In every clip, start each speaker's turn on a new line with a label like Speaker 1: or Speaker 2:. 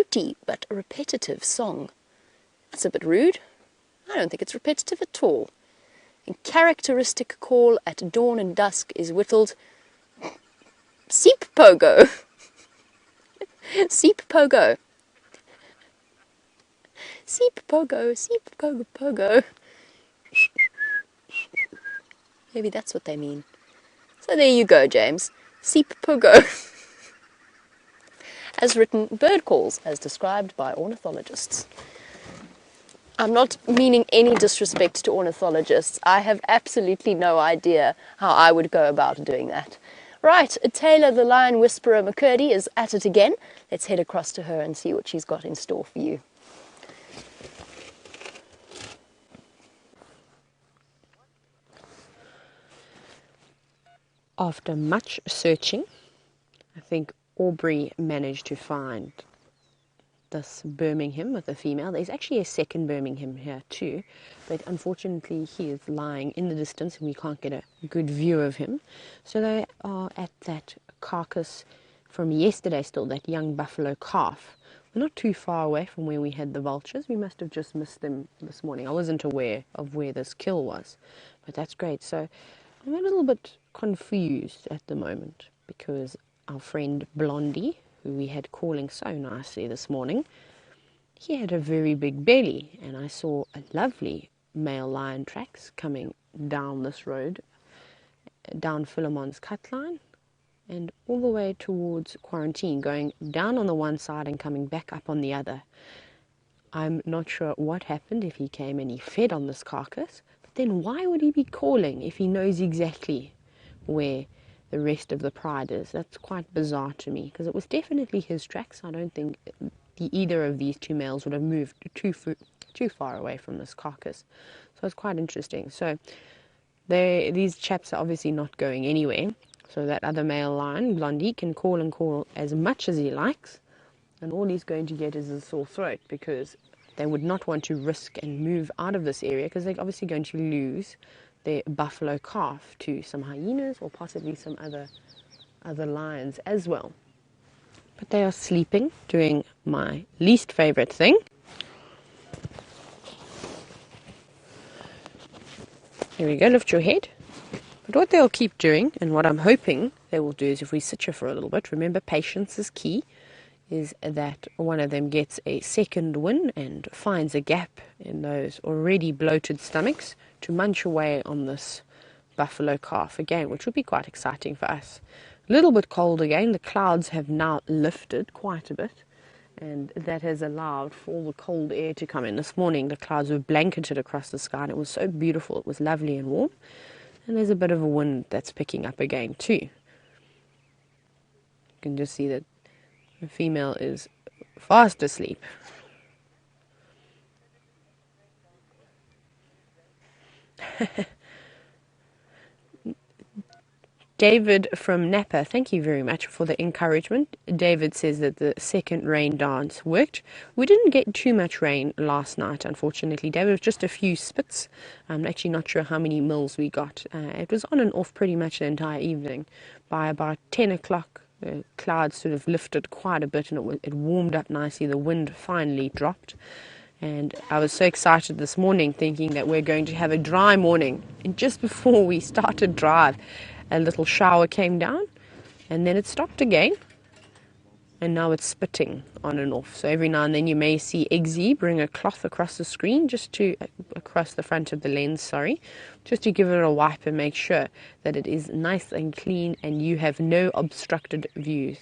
Speaker 1: pretty but repetitive song. That's a bit rude. I don't think it's repetitive at all. A characteristic call at dawn and dusk is whittled Seep Pogo. Seep Pogo. Seep Pogo, Seep Pogo Pogo. Maybe that's what they mean. So there you go, James. Seep Pogo. As written, bird calls as described by ornithologists. I'm not meaning any disrespect to ornithologists. I have absolutely no idea how I would go about doing that. Right, Taylor the Lion Whisperer McCurdy is at it again. Let's head across to her and see what she's got in store for you.
Speaker 2: After much searching, I think Aubrey managed to find this Birmingham with a female. There's actually a second Birmingham here too, but unfortunately he is lying in the distance and we can't get a good view of him. So they are at that carcass from yesterday still, that young buffalo calf. We're not too far away from where we had the vultures. We must have just missed them this morning. I wasn't aware of where this kill was, but that's great. So I'm a little bit confused at the moment because our friend Blondie, who we had calling so nicely this morning, he had a very big belly, and I saw a lovely male lion tracks coming down this road, down Philemon's cut line, and all the way towards Quarantine, going down on the one side and coming back up on the other. I'm not sure what happened, if he came and he fed on this carcass, but then why would he be calling if he knows exactly where the rest of the pride is? That's quite bizarre to me, because it was definitely his tracks. I don't think either of these two males would have moved too far away from this carcass. So it's quite interesting. So these chaps are obviously not going anywhere. So that other male lion, Blondie, can call and call as much as he likes, and all he's going to get is a sore throat, because they would not want to risk and move out of this area, because they're obviously going to lose their buffalo calf to some hyenas or possibly some other lions as well. But they are sleeping, doing my least favorite thing. Here we go, lift your head. But what they'll keep doing, and what I'm hoping they will do, is if we sit here for a little bit, remember patience is key, is that one of them gets a second win and finds a gap in those already bloated stomachs to munch away on this buffalo calf again, which would be quite exciting for us. A little bit cold again. The clouds have now lifted quite a bit, and that has allowed for all the cold air to come in. This morning the clouds were blanketed across the sky, and it was so beautiful. It was lovely and warm, and there's a bit of a wind that's picking up again too. You can just see that the female is fast asleep. David from Napa, thank you very much for the encouragement. David says that the second rain dance worked. We didn't get too much rain last night, unfortunately, David. It was just a few spits. I'm actually not sure how many mils we got. It was on and off pretty much the entire evening. By about 10 o'clock, the clouds sort of lifted quite a bit, and it warmed up nicely. The wind finally dropped. And I was so excited this morning, thinking that we're going to have a dry morning. And just before we started drive, a little shower came down, and then it stopped again, and now it's spitting on and off. So every now and then you may see Eggsy bring a cloth across the screen, across the front of the lens, just to give it a wipe and make sure that it is nice and clean and you have no obstructed views.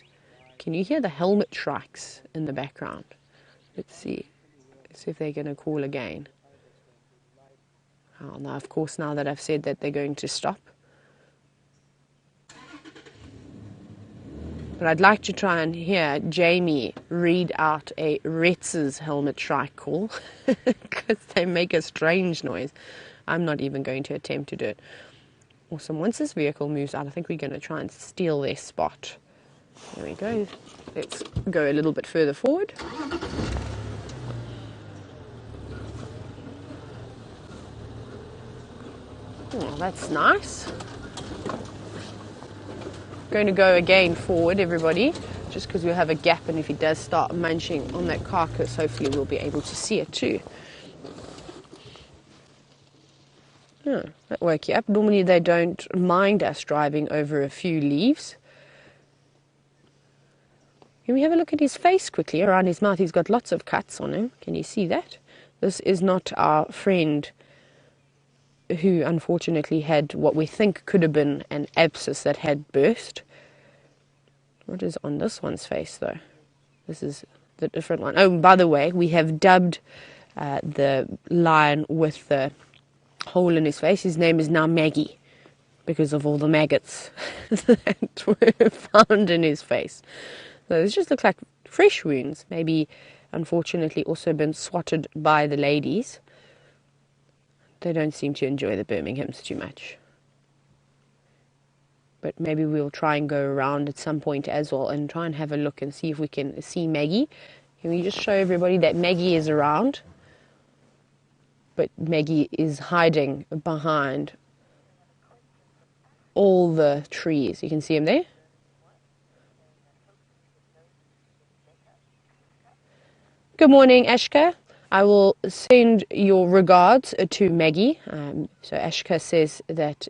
Speaker 2: Can you hear the helmet shrikes in the background? Let's see if they're going to call again. Oh, now, of course, now that I've said that they're going to stop. But I'd like to try and hear Jamie read out a Retz's helmet shrike call, because they make a strange noise. I'm not even going to attempt to do it. Awesome. Once this vehicle moves out, I think we're going to try and steal their spot. There we go. Let's go a little bit further forward. Oh, that's nice. Going to go again forward, everybody, just because we'll have a gap, and if he does start munching on that carcass, hopefully we'll be able to see it too. Oh, that woke you up. Normally they don't mind us driving over a few leaves. Can we have a look at his face quickly? Around his mouth he's got lots of cuts on him. Can you see that? This is not our friend who unfortunately had what we think could have been an abscess that had burst. What is on this one's face though? This is the different one. Oh, by the way, we have dubbed the lion with the hole in his face. His name is now Maggie, because of all the maggots that were found in his face. So this just looks like fresh wounds, maybe unfortunately also been swatted by the ladies. They don't seem to enjoy the Birminghams too much. But maybe we'll try and go around at some point as well and try and have a look and see if we can see Maggie. Can we just show everybody that Maggie is around? But Maggie is hiding behind all the trees. You can see him there. Good morning, Ashka. I will send your regards to Maggie. So Ashka says that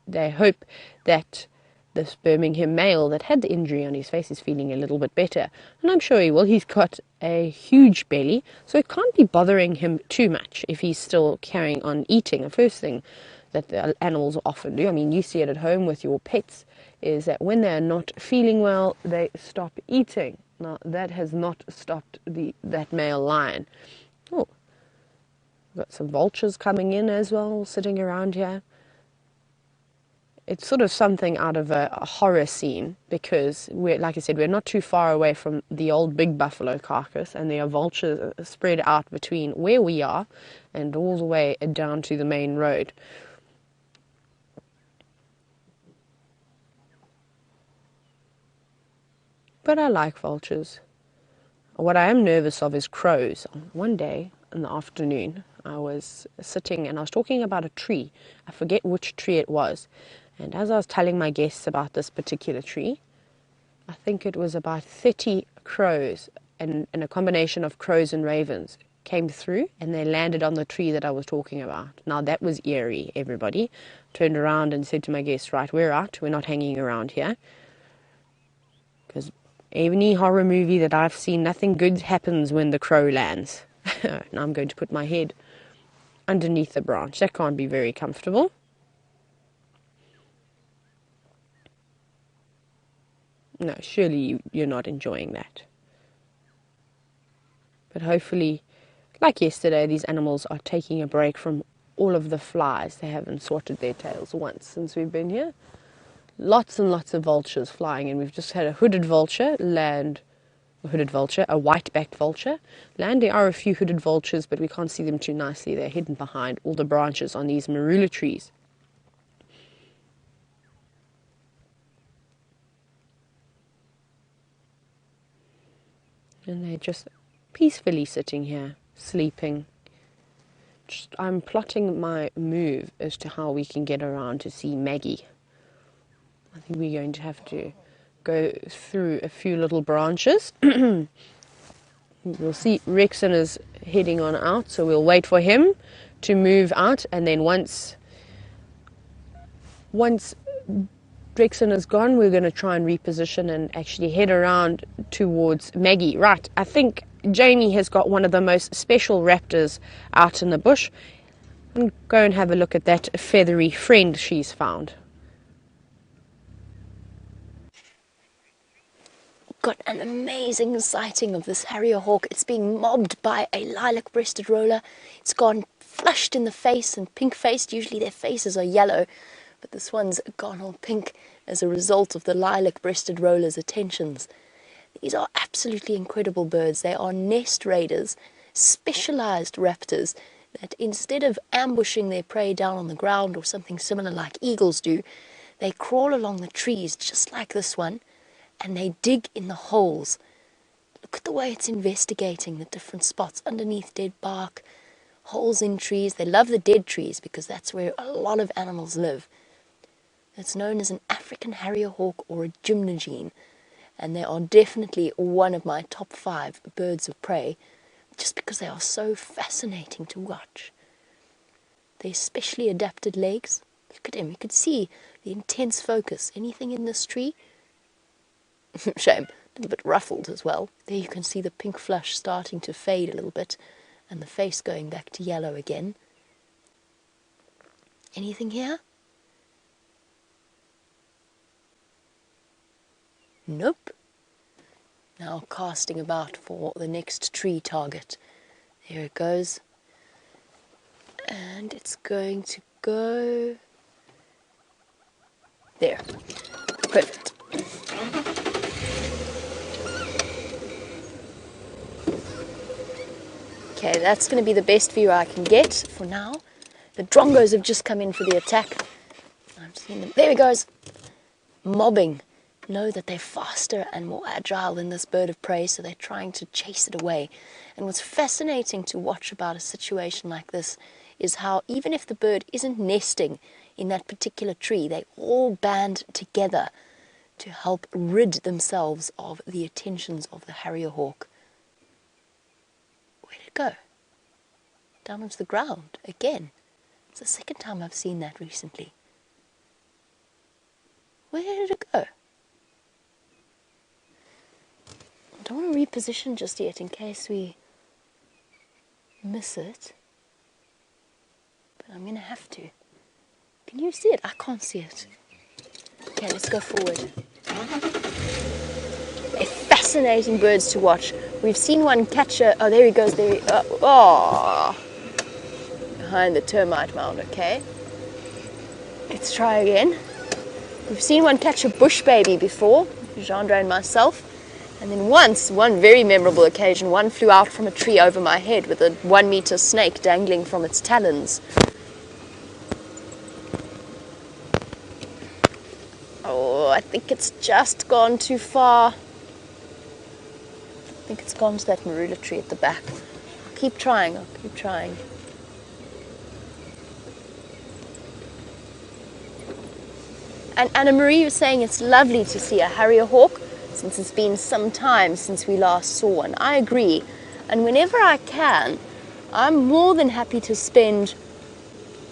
Speaker 2: they hope that this Birmingham male that had the injury on his face is feeling a little bit better. And I'm sure he will. He's got a huge belly, so it can't be bothering him too much if he's still carrying on eating. The first thing that the animals often do, I mean, you see it at home with your pets, is that when they're not feeling well, they stop eating. Now, that has not stopped that male lion. Oh, we've got some vultures coming in as well, sitting around here. It's sort of something out of a horror scene, because we're, like I said, we're not too far away from the old big buffalo carcass, and there are vultures spread out between where we are and all the way down to the main road. But I like vultures. What I am nervous of is crows. One day in the afternoon, I was sitting and I was talking about a tree. I forget which tree it was. And as I was telling my guests about this particular tree, I think it was about 30 crows and a combination of crows and ravens came through, and they landed on the tree that I was talking about. Now that was eerie, everybody. Turned around and said to my guests, right, we're out. We're not hanging around here. Because any horror movie that I've seen, nothing good happens when the crow lands. Now I'm going to put my head underneath the branch. That can't be very comfortable. No, surely you're not enjoying that. But hopefully, like yesterday, these animals are taking a break from all of the flies. They haven't swatted their tails once since we've been here. Lots and lots of vultures flying in. We've just had a hooded vulture land, a white-backed vulture land. There are a few hooded vultures, but we can't see them too nicely. They're hidden behind all the branches on these marula trees. And they're just peacefully sitting here, sleeping. I'm plotting my move as to how we can get around to see Maggie. I think we're going to have to go through a few little branches. You'll see Rexon is heading on out, so we'll wait for him to move out, and then once Rexon is gone, we're going to try and reposition and actually head around towards Maggie. Right, I think Jamie has got one of the most special raptors out in the bush. And go and have a look at that feathery friend she's found.
Speaker 1: Got an amazing sighting of this Harrier hawk. It's being mobbed by a lilac-breasted roller. It's gone flushed in the face and pink-faced. Usually their faces are yellow, but this one's gone all pink as a result of the lilac-breasted roller's attentions. These are absolutely incredible birds. They are nest raiders, specialized raptors that instead of ambushing their prey down on the ground or something similar like eagles do, they crawl along the trees just like this one, and they dig in the holes. Look at the way it's investigating the different spots underneath dead bark, holes in trees. They love the dead trees because that's where a lot of animals live. It's known as an African harrier hawk or a gymnogene, and they are definitely one of my top 5 birds of prey, just because they are so fascinating to watch. Their specially adapted legs, look at him, you could see the intense focus. Anything in this tree? Shame, a little bit ruffled as well. There you can see the pink flush starting to fade a little bit, and the face going back to yellow again. Anything here? Nope. Now casting about for the next tree target. There it goes. And it's going to go there. Perfect. Okay, that's going to be the best view I can get for now. The Drongos have just come in for the attack. I'm seeing them. There he goes. Mobbing. Know that they're faster and more agile than this bird of prey, so they're trying to chase it away. And what's fascinating to watch about a situation like this is how even if the bird isn't nesting in that particular tree, they all band together to help rid themselves of the attentions of the Harrier hawk. Where'd it go? Down onto the ground again. It's the second time I've seen that recently. Where did it go? I don't want to reposition just yet in case we miss it. But I'm going to have to. Can you see it? I can't see it. Okay, let's go forward. They're fascinating birds to watch. We've seen one catch a... Oh, there he goes. There he... Oh! Behind the termite mound, okay. Let's try again. We've seen one catch a bush baby before, Chandra and myself. And then once, one very memorable occasion, one flew out from a tree over my head with a 1-meter snake dangling from its talons. Oh, I think it's just gone too far. I think it's gone to that marula tree at the back. I'll keep trying, I'll keep trying. And Anna Marie was saying it's lovely to see a Harrier hawk, since it's been some time since we last saw one. I agree. And whenever I can, I'm more than happy to spend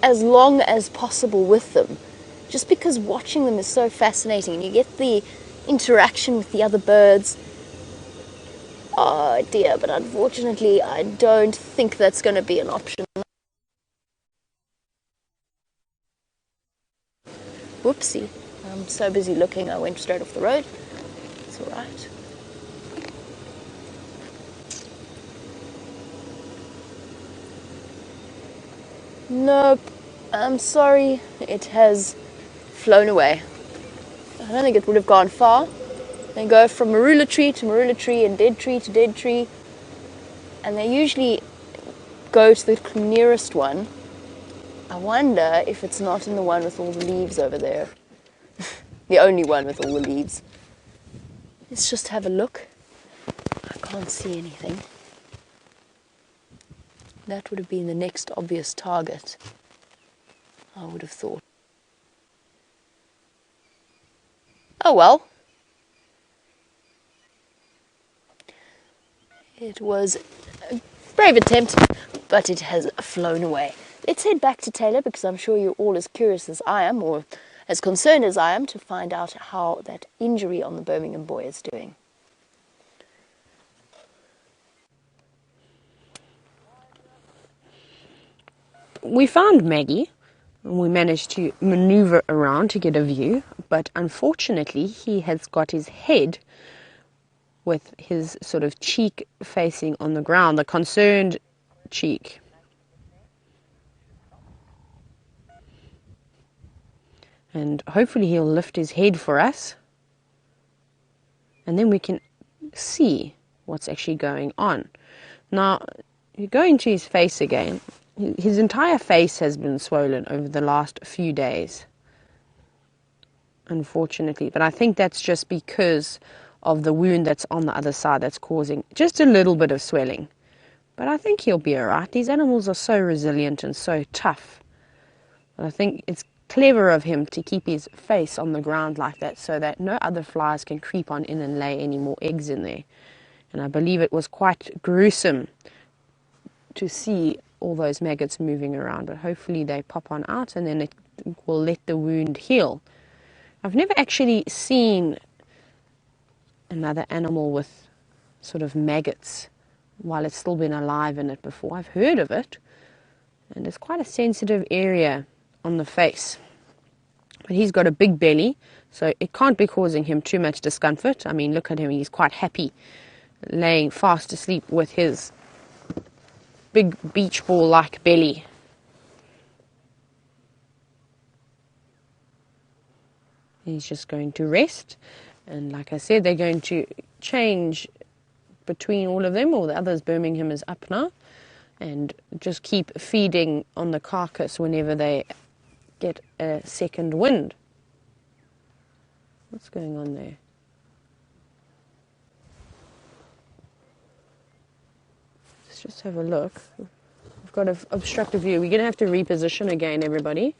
Speaker 1: as long as possible with them. Just because watching them is so fascinating, and you get the interaction with the other birds. Oh dear, but unfortunately I don't think that's going to be an option. Whoopsie. I'm so busy looking, I went straight off the road. It's all right. Nope. I'm sorry. It has flown away. I don't think it would have gone far. They go from marula tree to marula tree and dead tree to dead tree. And they usually go to the nearest one. I wonder if it's not in the one with all the leaves over there. The only one with all the leaves. Let's just have a look. I can't see anything. That would have been the next obvious target, I would have thought. Oh well. It was a brave attempt, but it has flown away. Let's head back to Taylor, because I'm sure you're all as curious as I am, or as concerned as I am, to find out how that injury on the Birmingham boy is doing.
Speaker 2: We found Maggie, and we managed to maneuver around to get a view, but unfortunately he has got his head with his sort of cheek facing on the ground, the concerned cheek. And hopefully he'll lift his head for us, and then we can see what's actually going on. Now, you go into his face again. His entire face has been swollen over the last few days, unfortunately. But I think that's just because of the wound that's on the other side that's causing just a little bit of swelling. But I think he'll be all right. These animals are so resilient and so tough. But I think it's clever of him to keep his face on the ground like that so that no other flies can creep on in and lay any more eggs in there. And I believe it was quite gruesome to see all those maggots moving around, but hopefully they pop on out and then it will let the wound heal. I've never actually seen another animal with sort of maggots while it's still been alive in it before. I've heard of it, and it's quite a sensitive area on the face. But he's got a big belly, so it can't be causing him too much discomfort. I mean, look at him, he's quite happy, laying fast asleep with his big beach ball-like belly. He's just going to rest, and like I said, they're going to change between all of them, or the others. Birmingham is up now, and just keep feeding on the carcass whenever they get a second wind. What's going on there? Let's just have a look. We've got an obstructed view. We're going to have to reposition again, everybody.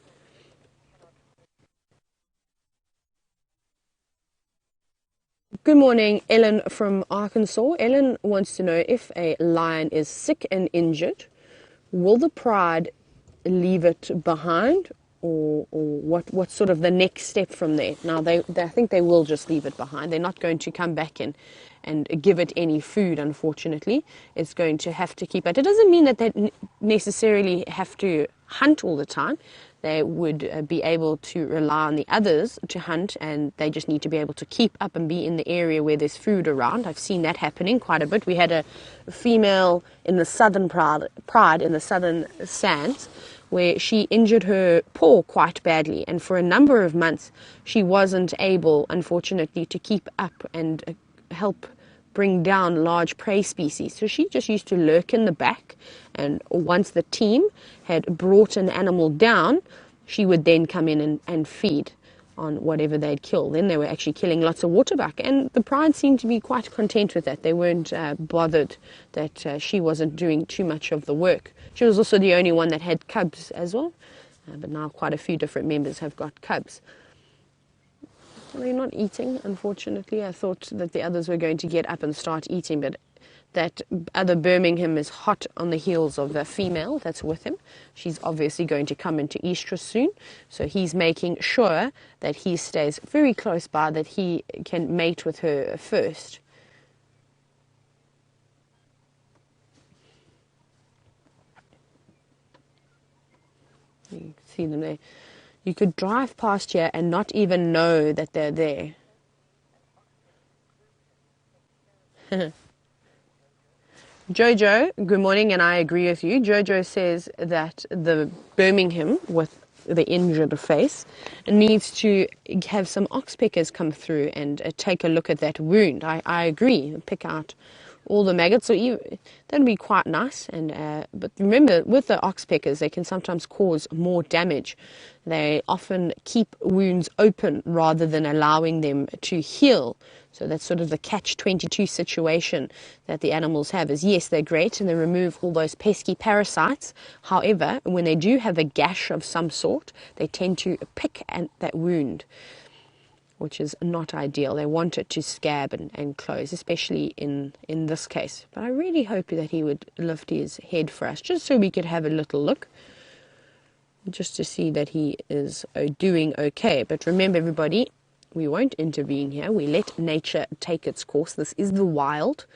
Speaker 2: Good morning, Ellen from Arkansas. Ellen wants to know, if a lion is sick and injured, will the pride leave it behind, or what's sort of the next step from there? Now, I think they will just leave it behind. They're not going to come back in and give it any food, unfortunately. It's going to have to keep it. It doesn't mean that they necessarily have to hunt all the time. They would be able to rely on the others to hunt, and they just need to be able to keep up and be in the area where there's food around. I've seen that happening quite a bit. We had a female in the southern pride in the southern sands, where she injured her paw quite badly, and for a number of months she wasn't able, unfortunately, to keep up and help bring down large prey species. So she just used to lurk in the back, and once the team had brought an animal down, she would then come in and feed on whatever they'd kill. Then they were actually killing lots of waterbuck, and the pride seemed to be quite content with that. They weren't bothered that she wasn't doing too much of the work. She was also the only one that had cubs as well, but now quite a few different members have got cubs. They're not eating, unfortunately. I thought that the others were going to get up and start eating, but that other Birmingham is hot on the heels of the female that's with him. She's obviously going to come into estrus soon, so he's making sure that he stays very close by, that he can mate with her first. You can see them there. You could drive past here and not even know that they're there. Jojo, good morning, and I agree with you. Jojo says that the Birmingham with the injured face needs to have some oxpeckers come through and take a look at that wound. I agree. Pick out all the maggots, so that'd be quite nice. And but remember, with the oxpeckers, they can sometimes cause more damage. They often keep wounds open rather than allowing them to heal. So that's sort of the catch-22 situation that the animals have. Is yes, they're great and they remove all those pesky parasites. However, when they do have a gash of some sort, they tend to pick at that wound, which is not ideal. They want it to scab and close, especially in this case. But I really hope that he would lift his head for us, just so we could have a little look, just to see that he is doing okay. But remember, everybody, we won't intervene here. We let nature take its course. This is the wild.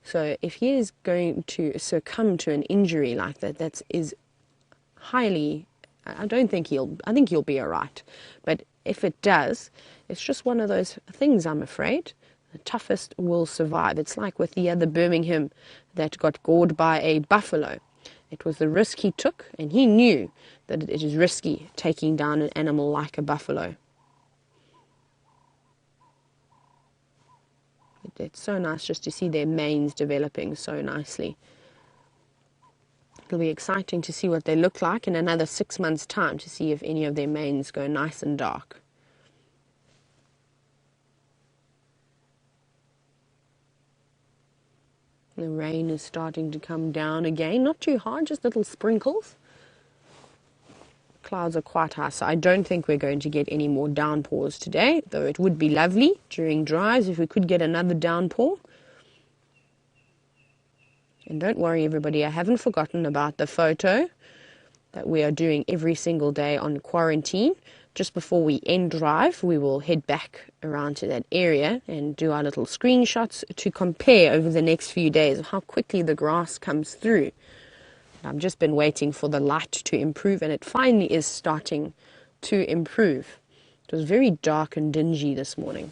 Speaker 2: So if he is going to succumb to an injury like that, that is highly, I think he'll be all right. But if it does, it's just one of those things, I'm afraid. The toughest will survive. It's like with the other Birmingham that got gored by a buffalo. It was the risk he took, and he knew that it is risky taking down an animal like a buffalo. It's so nice just to see their manes developing so nicely. It'll be exciting to see what they look like in another 6 months' time, to see if any of their manes go nice and dark. The rain is starting to come down again. Not too hard, just little sprinkles. clouds are quite high, so I don't think we're going to get any more downpours today, though it would be lovely during dries if we could get another downpour. And don't worry, everybody, I haven't forgotten about the photo that we are doing every single day on quarantine. Just before we end drive, we will head back around to that area and do our little screenshots to compare over the next few days of how quickly the grass comes through. I've just been waiting for the light to improve, and it finally is starting to improve. It was very dark and dingy this morning.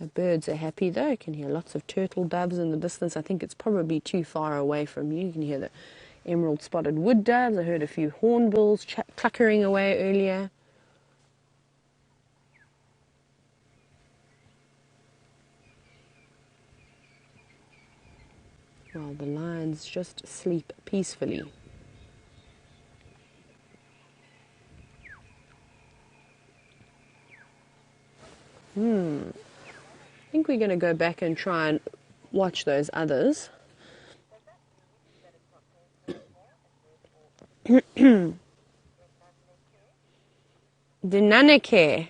Speaker 2: The birds are happy though. I can hear lots of turtle doves in the distance. I think it's probably too far away from you. You can hear the emerald spotted wood doves. I heard a few hornbills cluckering away earlier. While the lions just sleep peacefully. I think we're going to go back and try and watch those others. The Nanake.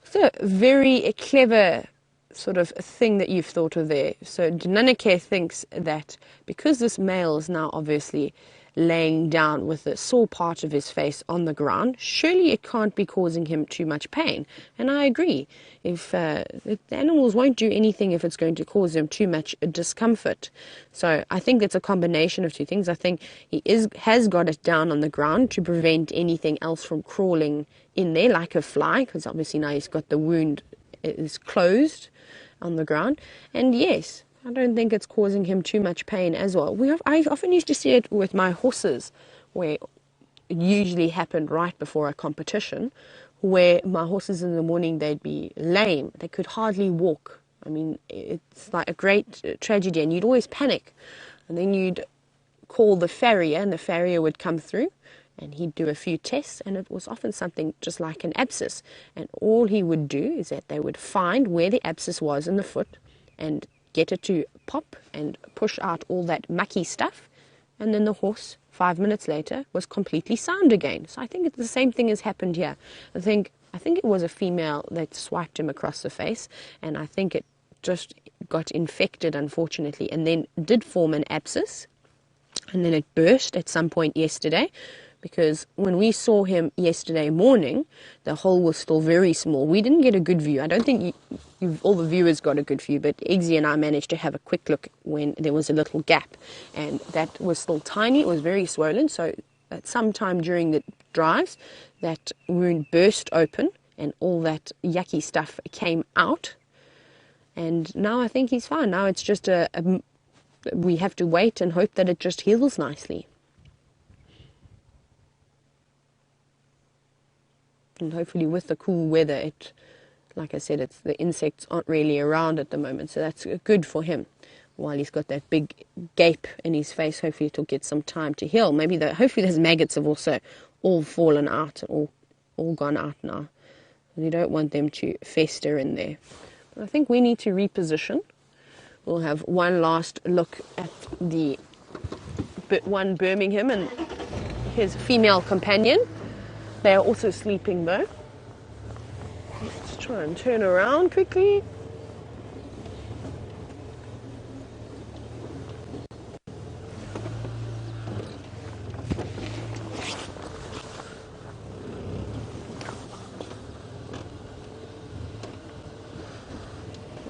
Speaker 2: It's a very clever sort of thing that you've thought of there. So Djuma thinks that because this male is now obviously laying down with the sore part of his face on the ground, surely it can't be causing him too much pain. And I agree. If the animals won't do anything if it's going to cause them too much discomfort. So I think it's a combination of two things. I think he has got it down on the ground to prevent anything else from crawling in there like a fly, because obviously now he's got the wound is closed on the ground. And yes, I don't think it's causing him too much pain as well. I often used to see it with my horses, where it usually happened right before a competition, where my horses in the morning, they'd be lame. They could hardly walk. I mean, it's like a great tragedy, and you'd always panic. And then you'd call the farrier, and the farrier would come through, and he'd do a few tests, and it was often something just like an abscess. And all he would do is that they would find where the abscess was in the foot and get it to pop and push out all that mucky stuff, and then the horse 5 minutes later was completely sound again. So I think the same thing has happened here. I think it was a female that swiped him across the face, and I think it just got infected, unfortunately, and then did form an abscess, and then it burst at some point yesterday. Because when we saw him yesterday morning, the hole was still very small. We didn't get a good view. I don't think all the viewers got a good view, but Eggsy and I managed to have a quick look when there was a little gap. And that was still tiny. It was very swollen. So at some time during the drives, that wound burst open and all that yucky stuff came out. And now I think he's fine. Now it's just we have to wait and hope that it just heals nicely. And hopefully with the cool weather, like I said, the insects aren't really around at the moment. So that's good for him. While he's got that big gape in his face, hopefully it'll get some time to heal. Hopefully those maggots have also all fallen out, all gone out now. You don't want them to fester in there. But I think we need to reposition. We'll have one last look at the one Birmingham and his female companion. They are also sleeping though. Let's try and turn around quickly.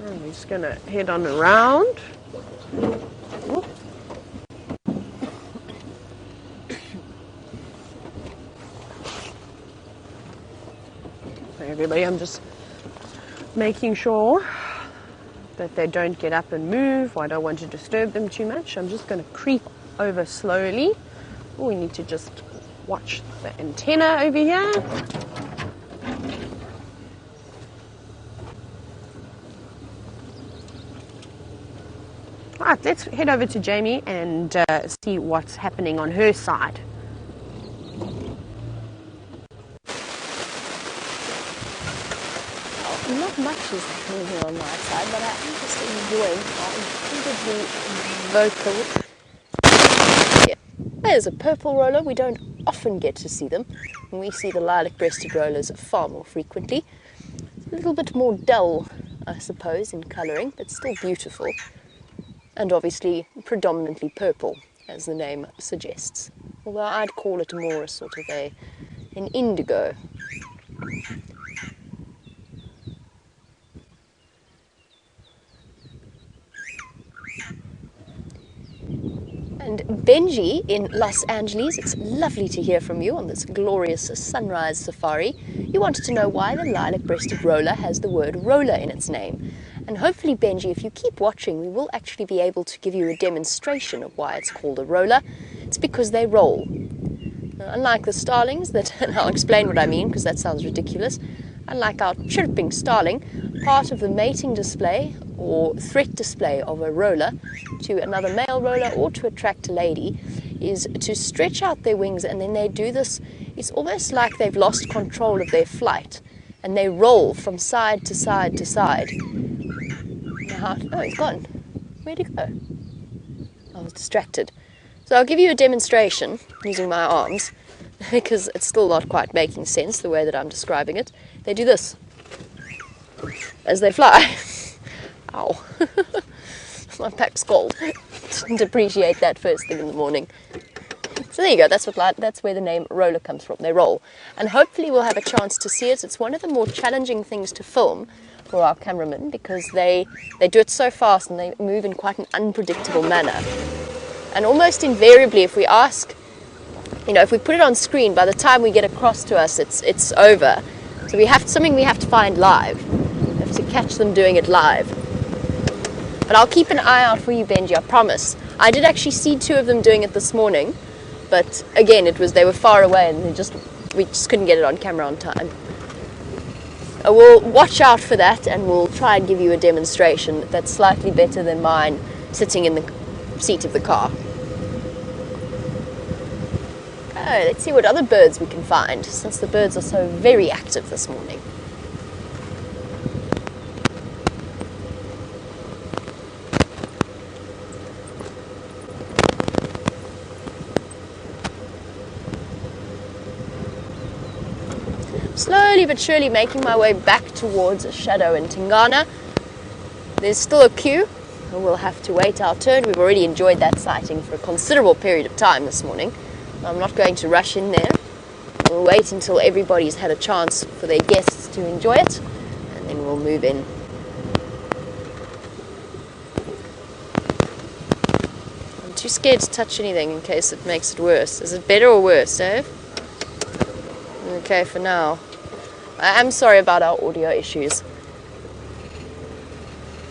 Speaker 2: I'm just going to head on around. Whoop. Everybody, I'm just making sure that they don't get up and move. I don't want to disturb them too much. I'm just going to creep over slowly. We need to just watch the antenna over here. Right, let's head over to Jamie and see what's happening on her side. Not much
Speaker 1: she's happening here on my side, but I am just enjoying how incredibly vocal. Yeah. There's a purple roller. We don't often get to see them. We see the lilac-breasted rollers far more frequently. A little bit more dull, I suppose, in colouring, but still beautiful. And obviously predominantly purple, as the name suggests. Although I'd call it more a sort of an indigo. And Benji in Los Angeles, it's lovely to hear from you on this glorious sunrise safari. You wanted to know why the lilac-breasted roller has the word roller in its name. And hopefully, Benji, if you keep watching, we will actually be able to give you a demonstration of why it's called a roller. It's because they roll. Unlike the starlings, and I'll explain what I mean because that sounds ridiculous, unlike our chirping starling, part of the mating display or threat display of a roller to another male roller or to attract a lady is to stretch out their wings, and then they do this. It's almost like they've lost control of their flight and they roll from side to side to side. Oh, he's gone. Where'd he go? I was distracted. So I'll give you a demonstration using my arms because it's still not quite making sense the way that I'm describing it. They do this as they fly. Ow. My back's cold. Didn't appreciate that first thing in the morning. So there you go, that's where the name roller comes from. They roll. And hopefully we'll have a chance to see it. It's one of the more challenging things to film for our cameramen because they do it so fast and they move in quite an unpredictable manner. And almost invariably, if we ask, if we put it on screen, by the time we get across to us, it's over. So we have to find live. We have to catch them doing it live. But I'll keep an eye out for you, Benji, I promise. I did actually see 2 of them doing it this morning, but again, they were far away and we just couldn't get it on camera on time. We'll watch out for that and we'll try and give you a demonstration that's slightly better than mine sitting in the seat of the car. Okay, let's see what other birds we can find, since the birds are so very active this morning. Slowly but surely making my way back towards Shadow and Tingana. There's still a queue, and we'll have to wait our turn. We've already enjoyed that sighting for a considerable period of time this morning. I'm not going to rush in there. We'll wait until everybody's had a chance for their guests to enjoy it, and then we'll move in. I'm too scared to touch anything in case it makes it worse. Is it better or worse, Dave? Okay, for now. I am sorry about our audio issues.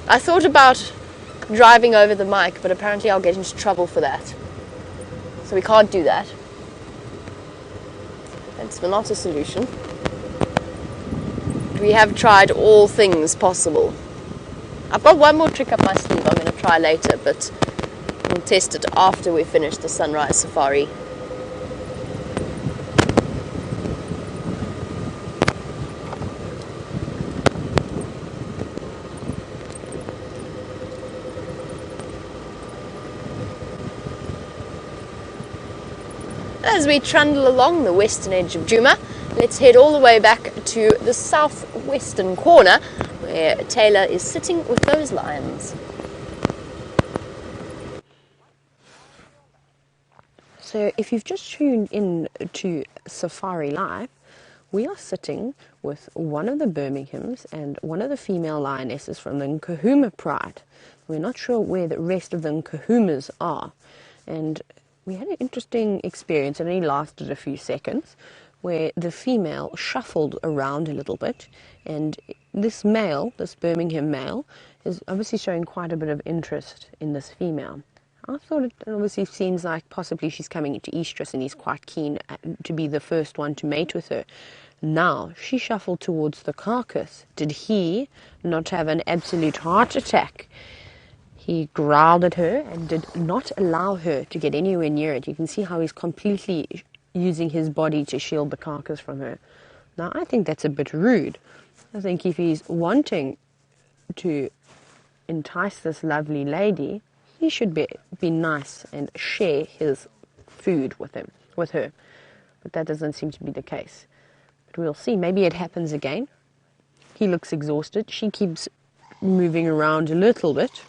Speaker 1: I thought about driving over the mic, but apparently I'll get into trouble for that. So we can't do that. It's not a solution. We have tried all things possible. I've got one more trick up my sleeve I'm going to try later, but we'll test it after we finish the sunrise safari. As we trundle along the western edge of Djuma, let's head all the way back to the southwestern corner where Taylor is sitting with those lions.
Speaker 2: So if you've just tuned in to Safari Live, we are sitting with one of the Birminghams and one of the female lionesses from the Nkuhuma pride. We're not sure where the rest of the Nkuhumas are, and we had an interesting experience. It only lasted a few seconds, where the female shuffled around a little bit, and this male, this Birmingham male, is obviously showing quite a bit of interest in this female. I thought it obviously seems like possibly she's coming into estrus and he's quite keen to be the first one to mate with her. Now, she shuffled towards the carcass. Did he not have an absolute heart attack? He growled at her and did not allow her to get anywhere near it. You can see how he's completely using his body to shield the carcass from her. Now, I think that's a bit rude. I think if he's wanting to entice this lovely lady, he should be nice and share his food with her. But that doesn't seem to be the case. But we'll see. Maybe it happens again. He looks exhausted. She keeps moving around a little bit.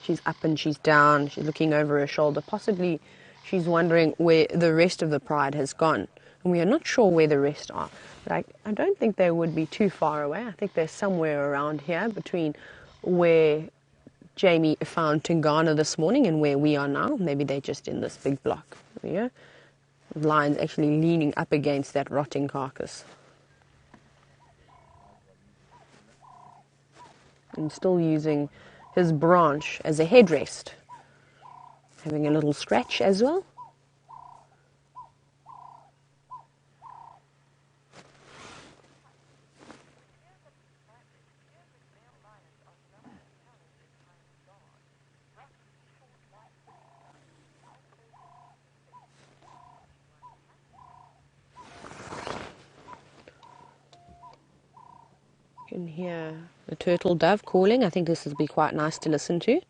Speaker 2: She's up and she's down. She's looking over her shoulder. Possibly she's wondering where the rest of the pride has gone. And we are not sure where the rest are. But I don't think they would be too far away. I think they're somewhere around here between where Jamie found Tingana this morning and where we are now. Maybe they're just in this big block. There we go. The lion's actually leaning up against that rotting carcass. And still using his branch as a headrest. Having a little scratch as well. You can hear the turtle dove calling. I think this will be quite nice to listen to.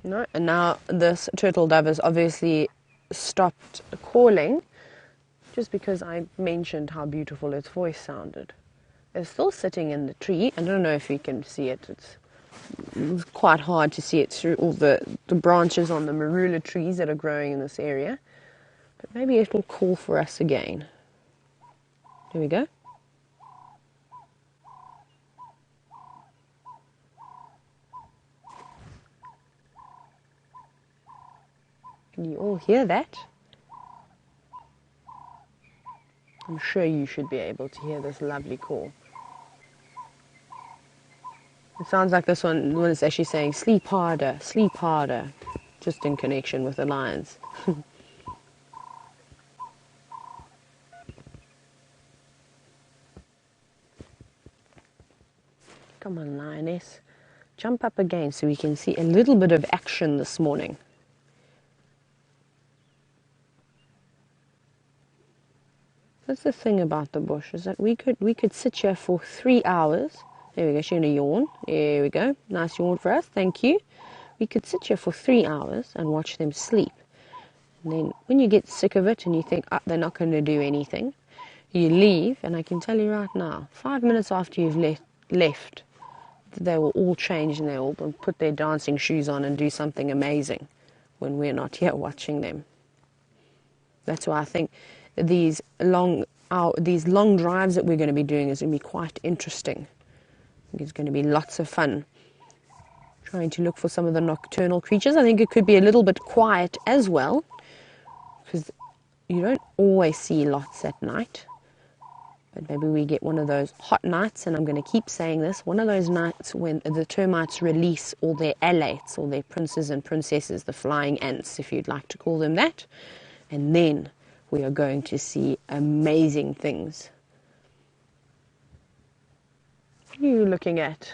Speaker 2: No, and now this turtle dove has obviously stopped calling just because I mentioned how beautiful its voice sounded. It's still sitting in the tree. I don't know if you can see it. It's quite hard to see it through all the branches on the marula trees that are growing in this area. But maybe it will call for us again. There we go. Can you all hear that? I'm sure you should be able to hear this lovely call. It sounds like this one is actually saying, sleep harder, just in connection with the lions. Come on, lioness. Jump up again so we can see a little bit of action this morning. That's the thing about the bush, is that we could sit here for 3 hours. There we go, she's going to yawn. There we go. Nice yawn for us, thank you. We could sit here for 3 hours and watch them sleep. And then when you get sick of it and you think, they're not going to do anything, you leave, and I can tell you right now, 5 minutes after you've left, they will all change and they will put their dancing shoes on and do something amazing when we're not here watching them. That's why I think these long drives that we're going to be doing is going to be quite interesting. I think it's going to be lots of fun. Trying to look for some of the nocturnal creatures. I think it could be a little bit quiet as well, because you don't always see lots at night. But maybe we get one of those hot nights, and I'm going to keep saying this, one of those nights when the termites release all their alates, all their princes and princesses, the flying ants, if you'd like to call them that. And then we are going to see amazing things. What are you looking at?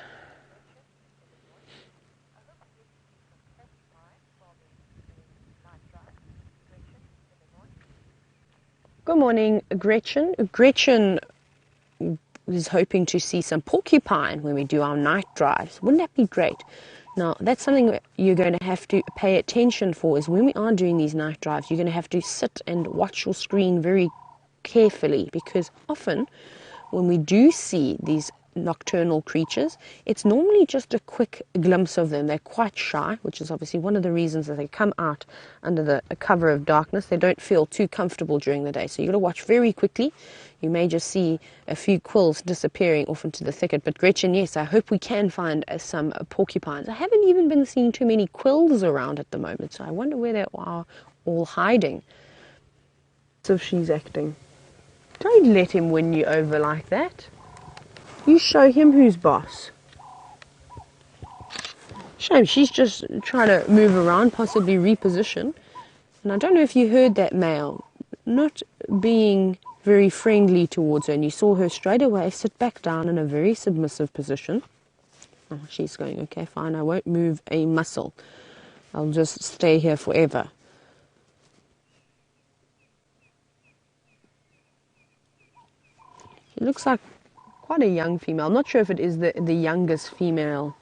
Speaker 2: Good morning, Gretchen. Gretchen is hoping to see some porcupine when we do our night drives. Wouldn't that be great? Now, that's something that you're going to have to pay attention for, is when we are doing these night drives, you're going to have to sit and watch your screen very carefully, because often when we do see these nocturnal creatures, it's normally just a quick glimpse of them. They're quite shy, which is obviously one of the reasons that they come out under the cover of darkness. They don't feel too comfortable during the day, so you've got to watch very quickly. You may just see a few quills disappearing off into the thicket. But Gretchen, yes, I hope we can find some porcupines. I haven't even been seeing too many quills around at the moment, so I wonder where they are all hiding. So she's acting. Don't let him win you over like that. You show him who's boss. Shame, she's just trying to move around, possibly reposition. And I don't know if you heard that male not being very friendly towards her, and you saw her straight away sit back down in a very submissive position. Oh, she's going, okay, fine, I won't move a muscle. I'll just stay here forever. She looks like quite a young female. I'm not sure if it is the youngest female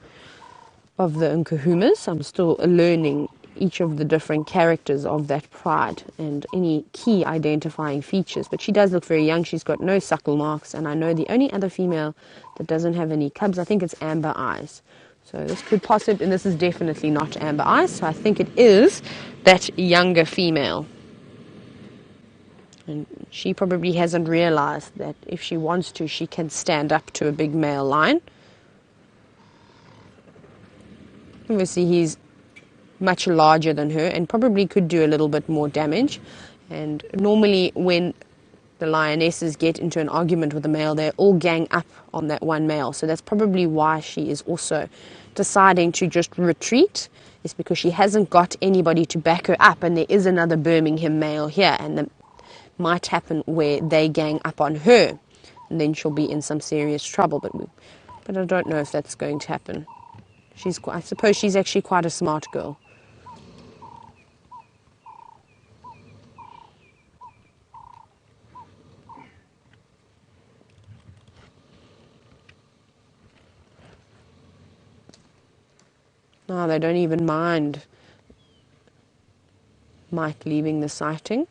Speaker 2: of the Nkuhumas. I'm still learning each of the different characters of that pride and any key identifying features. But she does look very young. She's got no suckle marks, and I know the only other female that doesn't have any cubs, I think it's amber eyes. So this could possibly, and this is definitely not amber eyes, so I think it is that younger female. And she probably hasn't realized that if she wants to, she can stand up to a big male lion. Obviously, he's much larger than her and probably could do a little bit more damage. And normally when the lionesses get into an argument with a male, they all gang up on that one male. So that's probably why she is also deciding to just retreat, is because she hasn't got anybody to back her up, and there is another Birmingham male here, and it might happen where they gang up on her, and then she'll be in some serious trouble. But I don't know if that's going to happen. I suppose she's actually quite a smart girl. No, they don't even mind Mike leaving the sighting.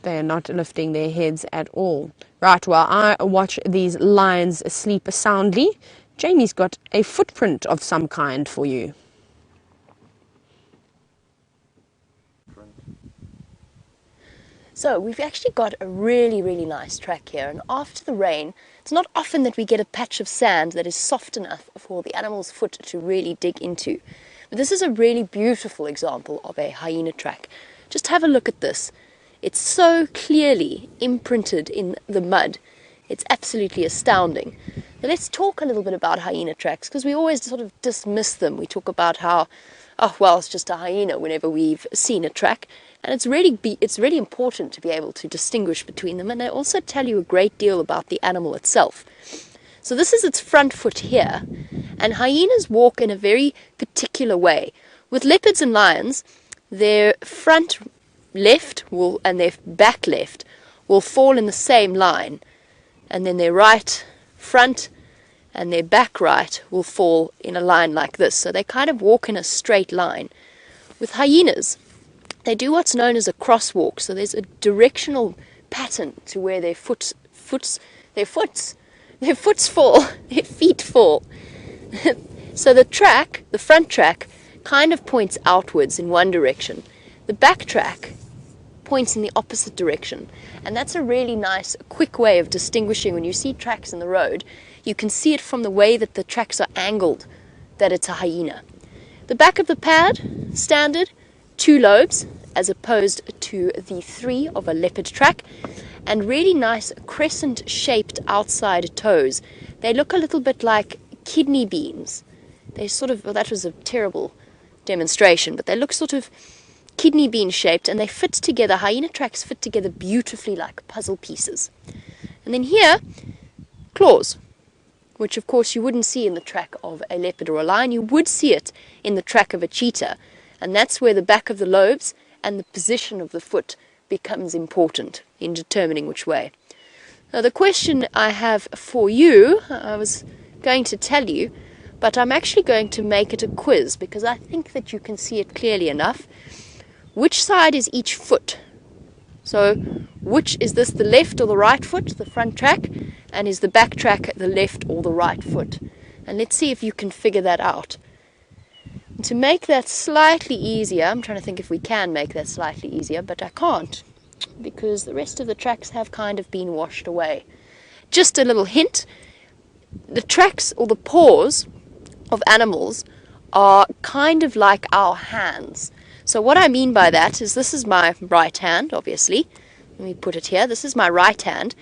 Speaker 2: They are not lifting their heads at all. Right, while I watch these lions sleep soundly, Jamie's got a footprint of some kind for you.
Speaker 1: So we've actually got a really, really nice track here, and after the rain, it's not often that we get a patch of sand that is soft enough for the animal's foot to really dig into. But this is a really beautiful example of a hyena track. Just have a look at this. It's so clearly imprinted in the mud. It's absolutely astounding. Now let's talk a little bit about hyena tracks, because we always sort of dismiss them. We talk about how, oh well, it's just a hyena whenever we've seen a track. And it's really important to be able to distinguish between them, and they also tell you a great deal about the animal itself. So this is its front foot here, and hyenas walk in a very particular way. With leopards and lions, their front left and their back left will fall in the same line, and then their right front and their back right will fall in a line like this. So they kind of walk in a straight line. With hyenas, they do what's known as a crosswalk, so there's a directional pattern to where their feet fall. So the front track, kind of points outwards in one direction. The back track points in the opposite direction, and that's a really nice, quick way of distinguishing. When you see tracks in the road, you can see it from the way that the tracks are angled that it's a hyena. The back of the pad, standard, 2 lobes as opposed to the 3 of a leopard track, and really nice crescent shaped outside toes. They look a little bit like kidney beans. They sort of, well, that was a terrible demonstration, but they look sort of kidney bean shaped, and they fit together. Hyena tracks fit together beautifully like puzzle pieces. And then here, claws, which of course you wouldn't see in the track of a leopard or a lion. You would see it in the track of a cheetah, and that's where the back of the lobes and the position of the foot becomes important in determining which way. Now the question I have for you, I was going to tell you, but I'm actually going to make it a quiz, because I think that you can see it clearly enough. Which side is each foot? So which is this, the left or the right foot, the front track, and is the back track the left or the right foot? And let's see if you can figure that out. And to make that slightly easier, I'm trying to think if we can make that slightly easier, but I can't, because the rest of the tracks have kind of been washed away. Just a little hint, the tracks or the paws of animals are kind of like our hands. So what I mean by that is, this is my right hand, obviously. Let me put it here. This is my right hand.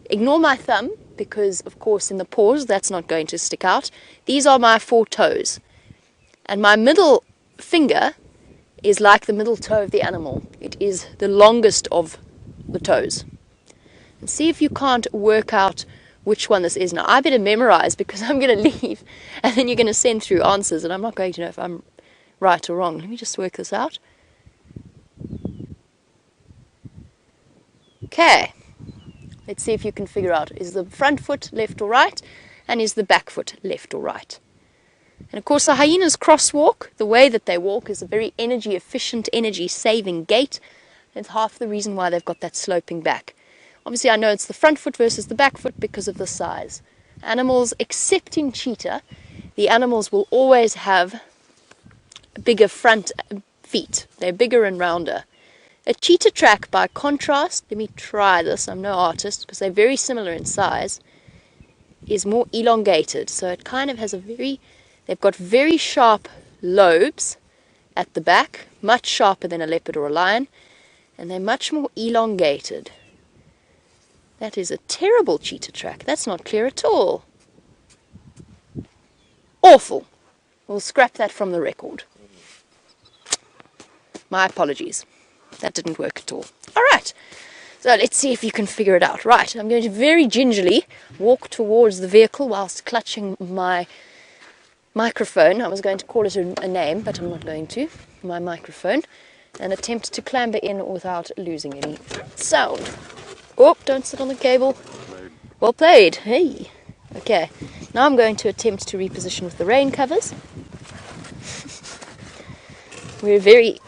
Speaker 1: Ignore my thumb, because of course in the paws that's not going to stick out. These are my 4 toes. And my middle finger is like the middle toe of the animal. It is the longest of the toes. And see if you can't work out which one this is now. I better memorize because I'm going to leave and then you're going to send through answers and I'm not going to know if I'm right or wrong. Let me just work this out. Okay. Let's see if you can figure out, is the front foot left or right, and is the back foot left or right? And of course the hyenas crosswalk. The way that they walk is a very energy efficient, energy saving gait. It's half the reason why they've got that sloping back. Obviously I know it's the front foot versus the back foot because of the size. Animals, excepting cheetah, the animals will always have bigger front feet. They're bigger and rounder. A cheetah track, by contrast, let me try this, I'm no artist, because they're very similar in size, is more elongated. So it kind of has they've got very sharp lobes at the back, much sharper than a leopard or a lion, and they're much more elongated. That is a terrible cheetah track. That's not clear at all. Awful. We'll scrap that from the record. My apologies. That didn't work at all. All right, so let's see if you can figure it out. Right, I'm going to very gingerly walk towards the vehicle whilst clutching my microphone. I was going to call it a name, but I'm not going to. My microphone. And attempt to clamber in without losing any sound. Oh, don't sit on the cable. Well played. Hey. Okay, now I'm going to attempt to reposition with the rain covers. We're very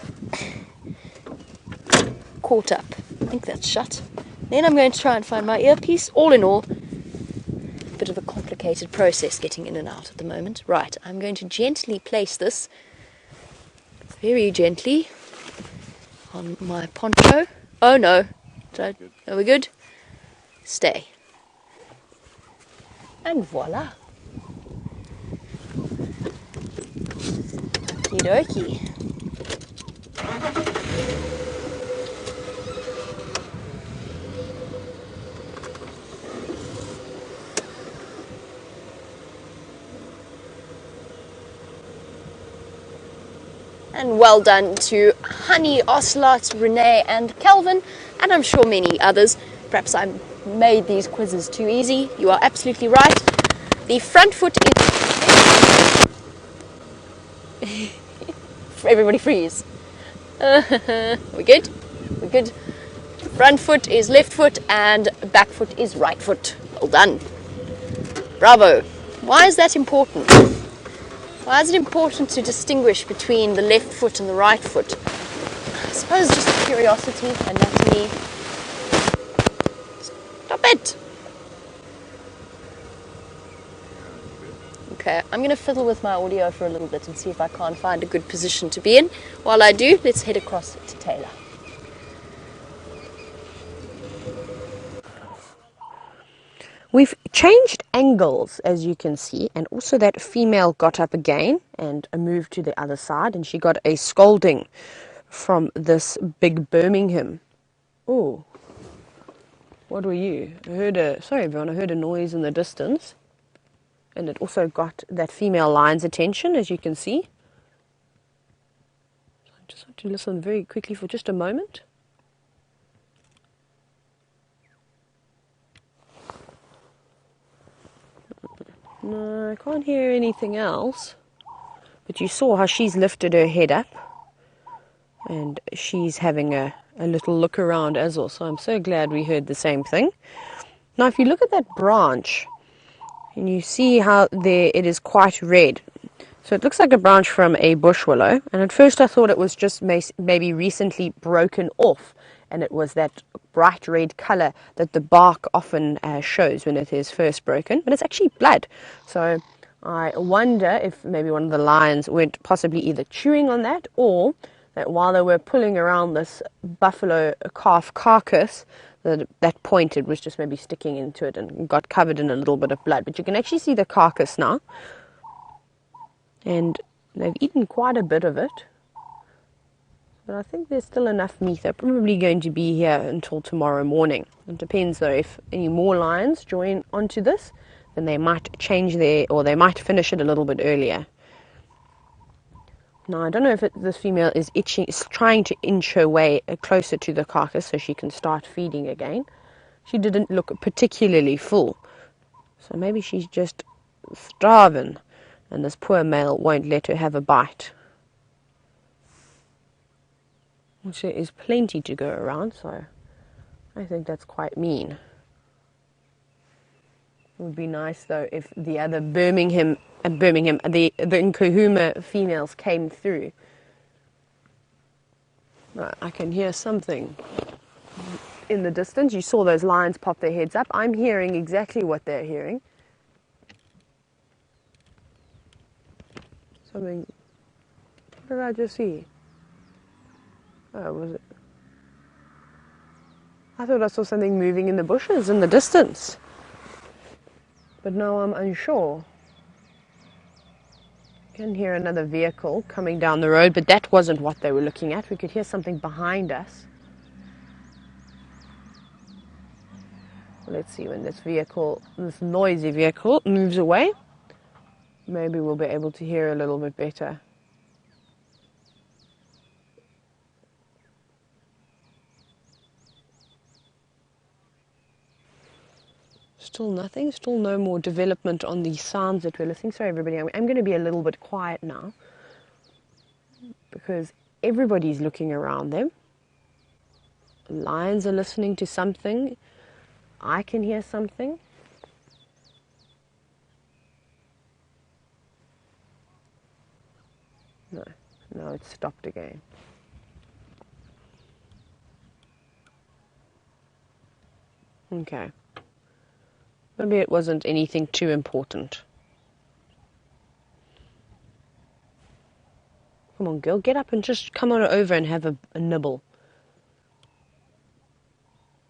Speaker 1: caught up. I think that's shut. Then I'm going to try and find my earpiece. All in all, a bit of a complicated process getting in and out at the moment. Right, I'm going to gently place this, very gently, on my poncho. Oh no. Are we good? Stay. And voila. Okie And well done to Honey, Ocelot, Renee and Kelvin, and I'm sure many others. Perhaps I made these quizzes too easy. You are absolutely right. The front foot is... Everybody freeze. We good? We good? Front foot is left foot and back foot is right foot. Well done. Bravo. Why is that important? Why is it important to distinguish between the left foot and the right foot? I suppose just curiosity, anatomy. Stop it! Okay, I'm going to fiddle with my audio for a little bit and see if I can't find a good position to be in. While I do, let's head across to Taylor.
Speaker 2: We've changed angles, as you can see, and also that female got up again and moved to the other side, and she got a scolding from this big Birmingham. Oh, what were you? Sorry everyone, I heard a noise in the distance, and it also got that female lion's attention, as you can see. I just want to listen very quickly for just a moment. No, I can't hear anything else. But you saw how she's lifted her head up. And she's having a little look around as well. So I'm so glad we heard the same thing. Now if you look at that branch, and you see how there it is quite red. So it looks like a branch from a bush willow. And at first I thought it was just maybe recently broken off. And it was that bright red colour that the bark often shows when it is first broken. But it's actually blood. So I wonder if maybe one of the lions went possibly either chewing on that, or that while they were pulling around this buffalo calf carcass, that pointed was just maybe sticking into it and got covered in a little bit of blood. But you can actually see the carcass now. And they've eaten quite a bit of it. But I think there's still enough meat. They're probably going to be here until tomorrow morning. It depends though, if any more lions join onto this, then they might change or they might finish it a little bit earlier. Now I don't know if this female is trying to inch her way closer to the carcass so she can start feeding again. She didn't look particularly full. So maybe she's just starving, and this poor male won't let her have a bite. Which there is plenty to go around, so I think that's quite mean. It would be nice though if the other the Nkuhuma females came through. Right, I can hear something in the distance. You saw those lions pop their heads up. I'm hearing exactly what they're hearing. Something. What did I just see? Oh, was it? I thought I saw something moving in the bushes in the distance. But now I'm unsure. I can hear another vehicle coming down the road, but that wasn't what they were looking at. We could hear something behind us. Let's see when this noisy vehicle moves away. Maybe we'll be able to hear a little bit better. Still nothing, still no more development on the sounds that we're listening. Sorry everybody, I'm going to be a little bit quiet now because everybody's looking around them. Lions are listening to something. I can hear something. No, it's stopped again. Okay. Maybe it wasn't anything too important. Come on, girl, get up and just come on over and have a nibble.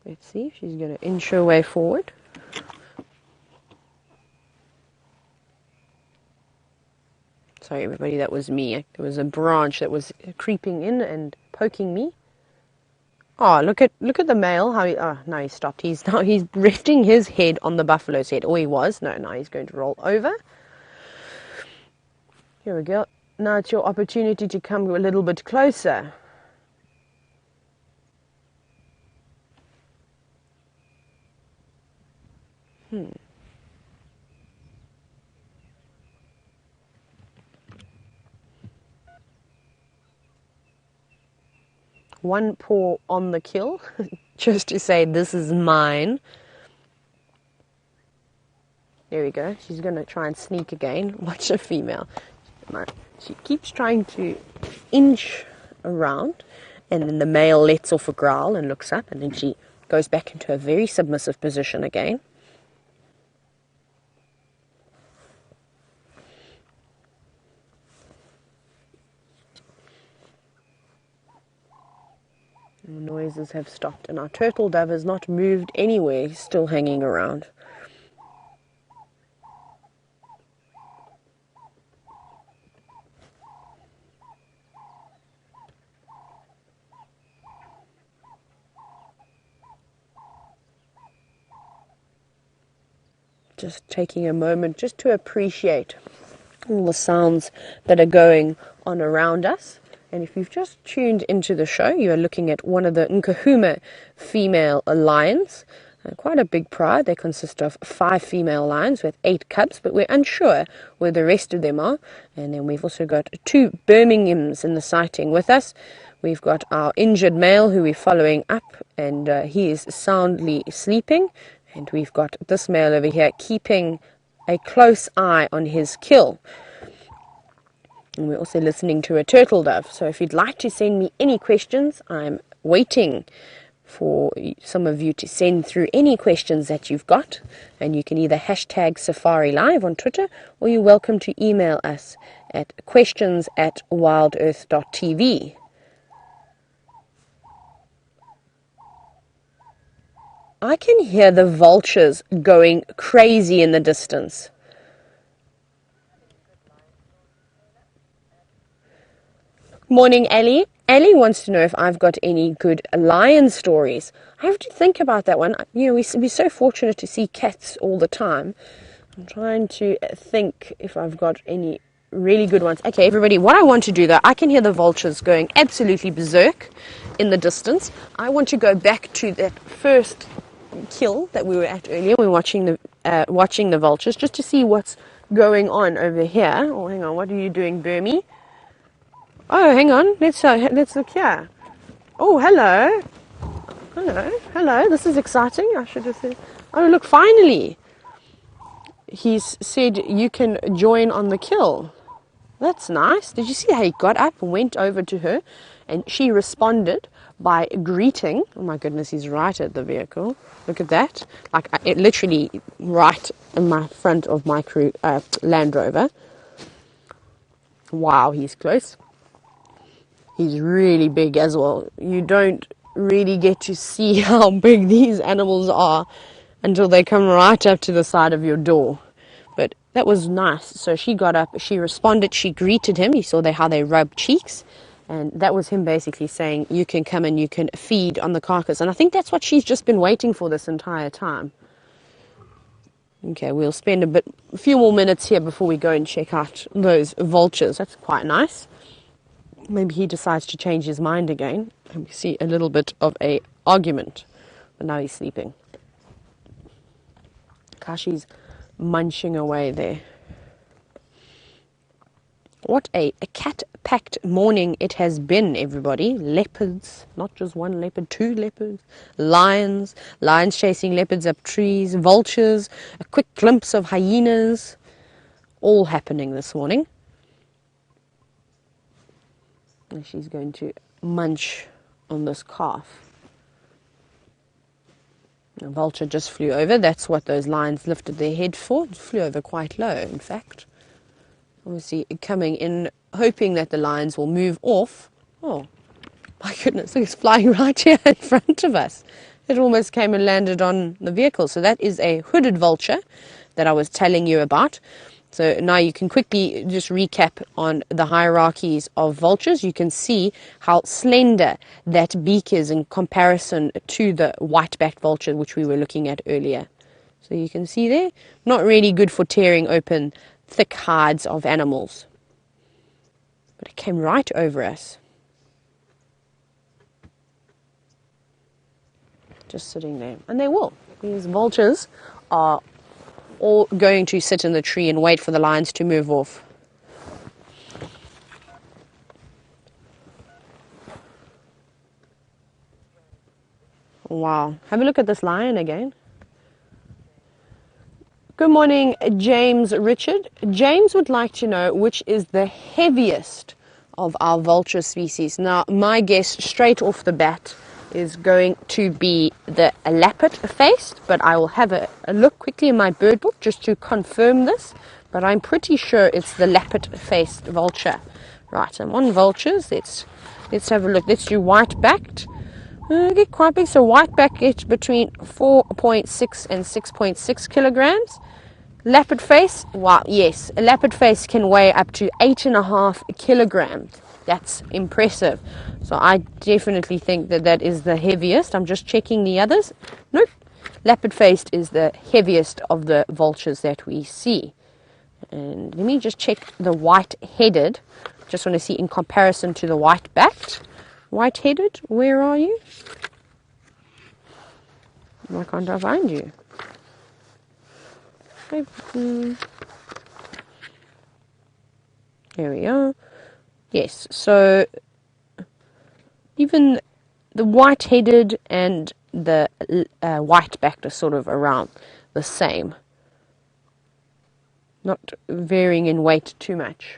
Speaker 2: Let's see if she's going to inch her way forward. Sorry, everybody, that was me. There was a branch that was creeping in and poking me. Oh, look at the male. How he, oh, no, he stopped. He's resting his head on the buffalo's head. Or he was. No, now he's going to roll over. Here we go. Now it's your opportunity to come a little bit closer. One paw on the kill, just to say this is mine. There we go. She's going to try and sneak again. Watch a female. She keeps trying to inch around, and then the male lets off a growl and looks up, and then she goes back into a very submissive position again. The noises have stopped, and our turtle dove has not moved anywhere. He's still hanging around. Just taking a moment just to appreciate all the sounds that are going on around us. And if you've just tuned into the show, you are looking at one of the Nkuhuma female lions. Quite a big pride. They consist of 5 female lions with 8 cubs, but we're unsure where the rest of them are. And then we've also got 2 Birminghams in the sighting with us. We've got our injured male who we're following up, and he is soundly sleeping. And we've got this male over here keeping a close eye on his kill. And we're also listening to a turtle dove. So if you'd like to send me any questions, I'm waiting for some of you to send through any questions that you've got. And you can either hashtag Safari Live on Twitter, or you're welcome to email us at questions@WildEarth.tv. I can hear the vultures going crazy in the distance. Morning, Ellie. Ellie wants to know if I've got any good lion stories. I have to think about that one. You know, we're so fortunate to see cats all the time. I'm trying to think if I've got any really good ones. Okay, everybody, what I want to do though, I can hear the vultures going absolutely berserk in the distance. I want to go back to that first kill that we were at earlier. We were watching the vultures just to see what's going on over here. Oh, hang on, what are you doing, Burmy? Oh, hang on, let's look here. Oh, hello. Hello, this is exciting. I should have said, oh, look, finally. He's said you can join on the kill. That's nice. Did you see how he got up and went over to her? And she responded by greeting. Oh my goodness, he's right at the vehicle. Look at that. Like, it literally right in my front of my Land Rover. Wow, he's close. He's really big as well. You don't really get to see how big these animals are until they come right up to the side of your door. But that was nice. So she got up, she responded, she greeted him. You saw how they rubbed cheeks. And that was him basically saying, you can come and you can feed on the carcass. And I think that's what she's just been waiting for this entire time. Okay, we'll spend a few more minutes here before we go and check out those vultures. That's quite nice. Maybe he decides to change his mind again. And we see a little bit of a argument. But now he's sleeping. Kashi's munching away there. What a cat-packed morning it has been, everybody. Leopards, not just one leopard, 2 leopards. Lions chasing leopards up trees. Vultures, a quick glimpse of hyenas. All happening this morning. And she's going to munch on this calf. A vulture just flew over. That's what those lions lifted their head for. It flew over quite low, in fact. Obviously coming in, hoping that the lions will move off. Oh, my goodness, it's flying right here in front of us. It almost came and landed on the vehicle. So that is a hooded vulture that I was telling you about. So now you can quickly just recap on the hierarchies of vultures. You can see how slender that beak is in comparison to the white-backed vulture, which we were looking at earlier. So you can see there, not really good for tearing open thick hides of animals. But it came right over us. Just sitting there. And they will. These vultures are all going to sit in the tree and wait for the lions to move off. Wow. Have a look at this lion again. Good morning, James Richard. James would like to know which is the heaviest of our vulture species. Now, my guess straight off the bat is going to be the lappet-faced, but I will have a look quickly in my bird book just to confirm this, but I'm pretty sure it's the lappet-faced vulture. Right, I'm on vultures. Let's have a look. Let's do white-backed. Get quite big. So whiteback gets between 4.6 and 6.6 kilograms. Leopard face, wow, yes, a leopard face can weigh up to 8.5 kilograms. That's impressive. So I definitely think that is the heaviest. I'm just checking the others. Nope. Leopard faced is the heaviest of the vultures that we see. And let me just check the white-headed. Just want to see in comparison to the white-backed. White-headed, where are you? Why can't I find you? There we are. Yes, so even the white-headed and the white-backed are sort of around the same. Not varying in weight too much.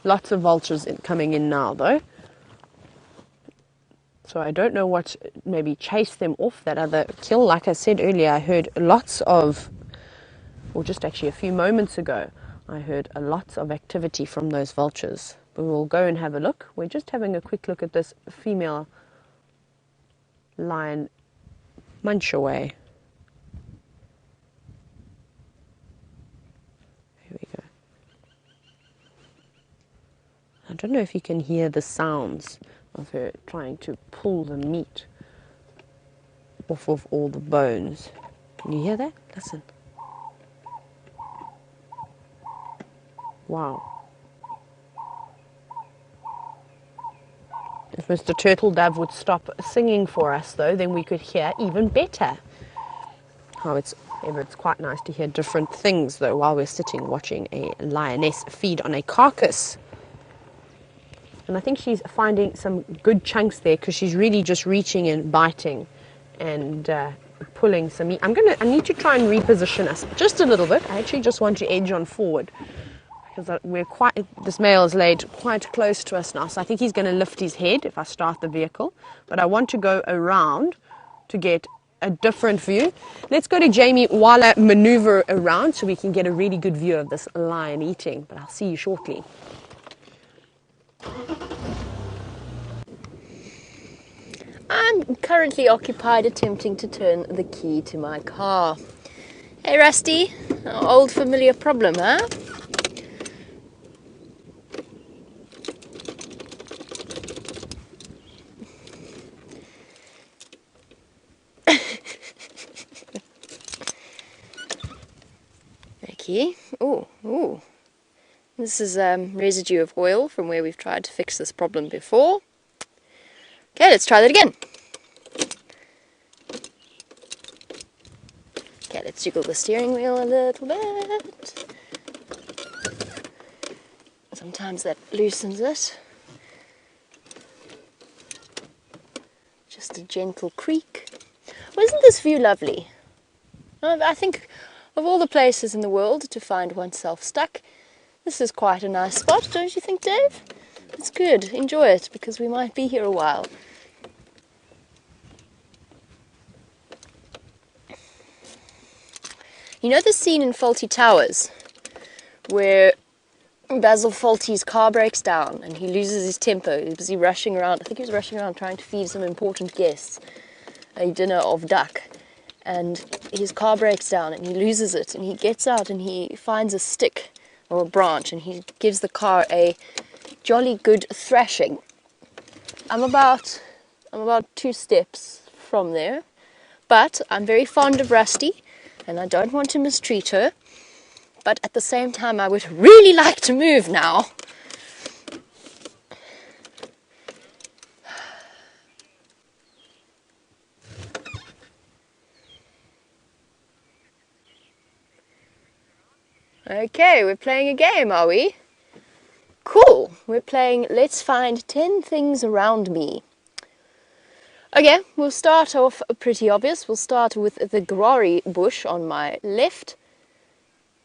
Speaker 2: Lots of vultures coming in now, though. So I don't know what maybe chased them off that other kill. Like I said earlier, I heard lots of, or just actually a few moments ago, I heard lots of activity from those vultures. But we'll go and have a look. We're just having a quick look at this female lion munch away. Here we go. I don't know if you can hear the sounds of her trying to pull the meat off of all the bones. Can you hear that? Listen. Wow. If Mr. Turtle Dove would stop singing for us, though, then we could hear even better. It's quite nice to hear different things, though, while we're sitting watching a lioness feed on a carcass. And I think she's finding some good chunks there because she's really just reaching and biting and pulling some meat. I need to try and reposition us just a little bit. I actually just want to edge on forward because this male is laid quite close to us now. So I think he's going to lift his head if I start the vehicle. But I want to go around to get a different view. Let's go to Jamie while I maneuver around so we can get a really good view of this lion eating. But I'll see you shortly.
Speaker 1: I'm currently occupied attempting to turn the key to my car. Hey Rusty, old familiar problem, huh? Okay, ooh. This is residue of oil from where we've tried to fix this problem before. Okay, let's try that again. Okay, let's jiggle the steering wheel a little bit. Sometimes that loosens it. Just a gentle creak. Well, isn't this view lovely? I think of all the places in the world to find oneself stuck, this is quite a nice spot, don't you think, Dave? It's good. Enjoy it, because we might be here a while. You know the scene in Fawlty Towers where Basil Fawlty's car breaks down and he loses his temper? He's busy rushing around. I think he was rushing around trying to feed some important guests a dinner of duck. And his car breaks down and he loses it. And he gets out and he finds a stick or a branch and he gives the car a jolly good thrashing. I'm about 2 steps from there. But I'm very fond of Rusty. And I don't want to mistreat her, but at the same time I would really like to move now. Okay, we're playing a game, are we? Cool, we're playing Let's Find 10 Things Around Me. Okay, we'll start off pretty obvious. We'll start with the guarri bush on my left.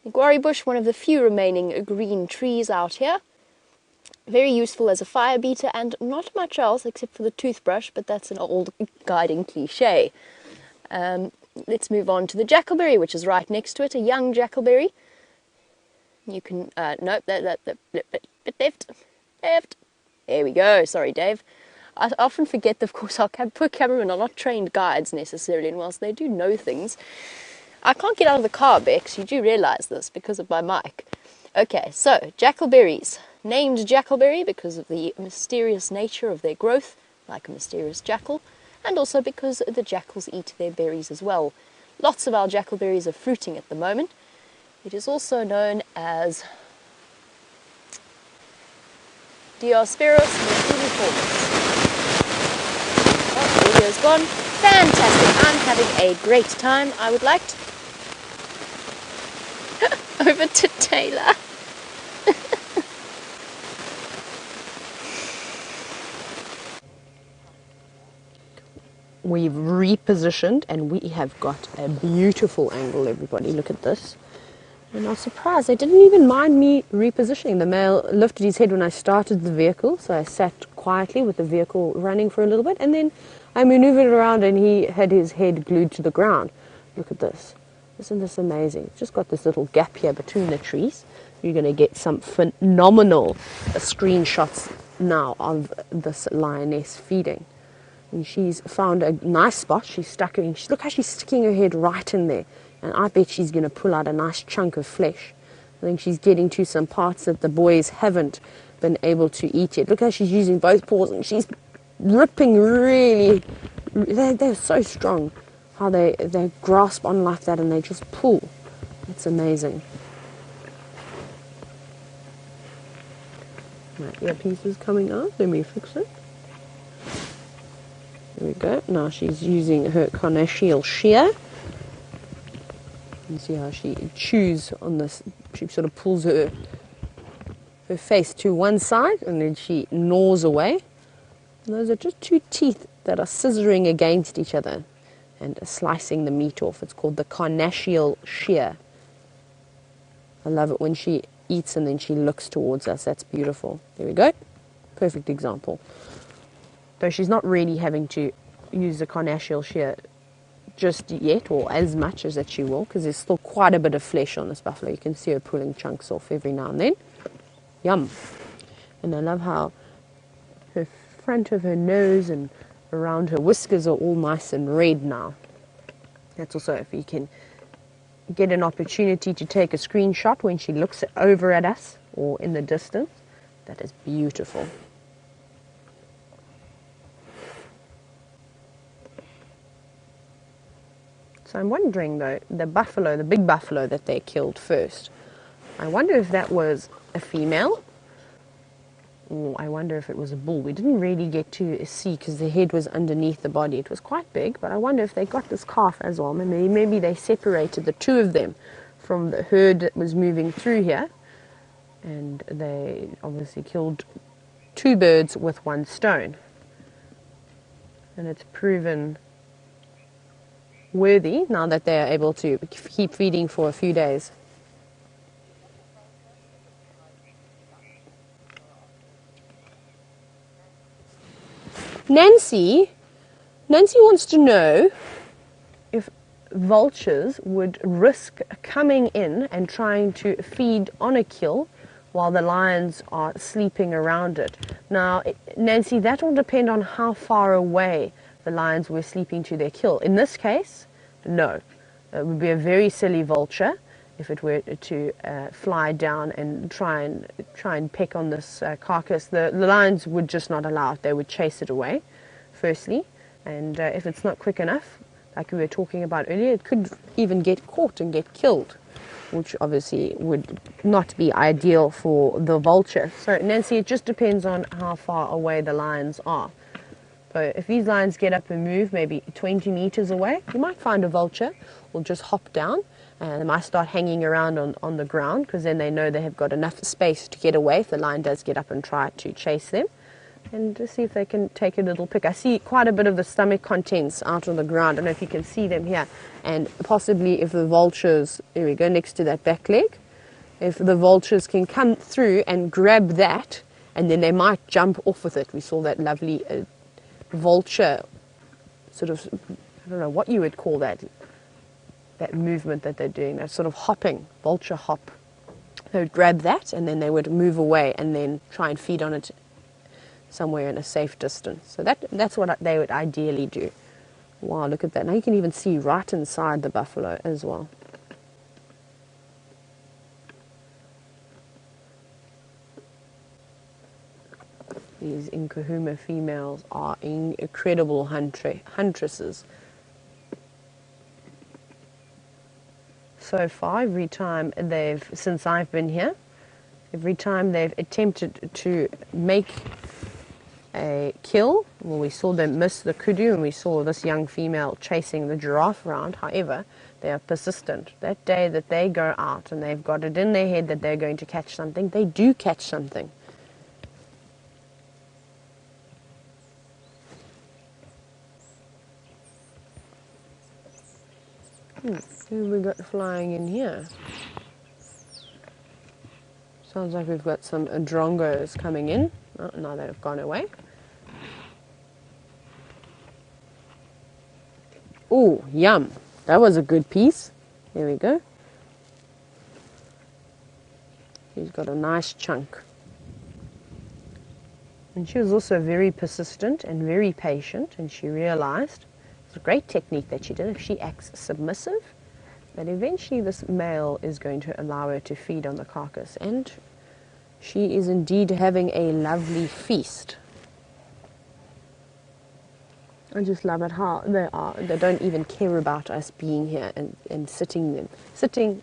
Speaker 1: The guarri bush, one of the few remaining green trees out here. Very useful as a fire beater and not much else except for the toothbrush, but that's an old guiding cliche. Let's move on to the jackalberry, which is right next to it, a young jackalberry. You can, nope, left. There we go, sorry Dave. I often forget that, of course, our poor cameramen are not trained guides necessarily, and whilst they do know things, I can't get out of the car, Bex. You do realise this because of my mic. Okay, so, jackalberries. Named jackalberry because of the mysterious nature of their growth, like a mysterious jackal, and also because the jackals eat their berries as well. Lots of our jackalberries are fruiting at the moment. It is also known as Diospyros multiformis. Oh, the video's gone. Fantastic. I'm having a great time. I would like to... Over to Taylor.
Speaker 2: We've repositioned and we have got a beautiful angle, everybody. Look at this. And I was surprised. They didn't even mind me repositioning. The male lifted his head when I started the vehicle, so I sat quietly with the vehicle running for a little bit, and then I maneuvered around and he had his head glued to the ground. Look at this. Isn't this amazing? It's just got this little gap here between the trees. You're going to get some phenomenal screenshots now of this lioness feeding. And she's found a nice spot. She's stuck in. Look how she's sticking her head right in there. And I bet she's going to pull out a nice chunk of flesh. I think she's getting to some parts that the boys haven't been able to eat yet. Look how she's using both paws and she's ripping really. They're so strong. How they grasp on like that and they just pull. It's amazing. My earpiece is coming out. Let me fix it. we go. Now she's using her carnassial shear. You can see how she chews on this. She sort of pulls her face to one side and then she gnaws away. And those are just two teeth that are scissoring against each other and slicing the meat off. It's called the carnassial shear. I love it when she eats and then she looks towards us. That's beautiful. There we go. Perfect example. Though she's not really having to use the carnassial shear just yet, or as much as that she will, because there's still quite a bit of flesh on this buffalo. You can see her pulling chunks off every now and then. Yum. And I love how her front of her nose and around her whiskers are all nice and red now. That's also, if you can get an opportunity to take a screenshot when she looks over at us or in the distance, that is beautiful. So I'm wondering though, the buffalo, the big buffalo that they killed first, I wonder if that was a female, or I wonder if it was a bull. We didn't really get to see because the head was underneath the body. It was quite big, but I wonder if they got this calf as well. Maybe they separated the two of them from the herd that was moving through here, and they obviously killed two birds with one stone. And it's proven worthy now that they are able to keep feeding for a few days. Nancy wants to know if vultures would risk coming in and trying to feed on a kill while the lions are sleeping around it. Now, Nancy, that will depend on how far away the lions were sleeping to their kill. In this case, no. It would be a very silly vulture if it were to fly down and try and peck on this carcass. The lions would just not allow it. They would chase it away, firstly. And if it's not quick enough, like we were talking about earlier, it could even get caught and get killed, which obviously would not be ideal for the vulture. So, Nancy, it just depends on how far away the lions are. So if these lions get up and move maybe 20 meters away, you might find a vulture will just hop down, and they might start hanging around on the ground, because then they know they have got enough space to get away if the lion does get up and try to chase them, and to see if they can take a little pick. I see quite a bit of the stomach contents out on the ground. I don't know if you can see them here, and possibly if the vultures, there we go, next to that back leg, if the vultures can come through and grab that, and then they might jump off with it. We saw that lovely vulture sort of, I don't know what you would call that movement that they're doing, that sort of hopping, vulture hop. They would grab that and then they would move away and then try and feed on it somewhere in a safe distance. So that's what they would ideally do. Wow, look at that. Now you can even see right inside the buffalo as well. These Nkuhuma females are incredible huntresses. So far, every time since I've been here, every time they've attempted to make a kill, well, we saw them miss the kudu and we saw this young female chasing the giraffe around. However, they are persistent. That day that they go out and they've got it in their head that they're going to catch something, they do catch something. Who have we got flying in here? Sounds like we've got some Drongos coming in. Oh, now they've gone away. Oh, yum. That was a good piece. There we go. She's got a nice chunk. And she was also very persistent and very patient, and she realized, it's a great technique that she did, if she acts submissive, that eventually this male is going to allow her to feed on the carcass. And she is indeed having a lovely feast. I just love it how they don't even care about us being here and sitting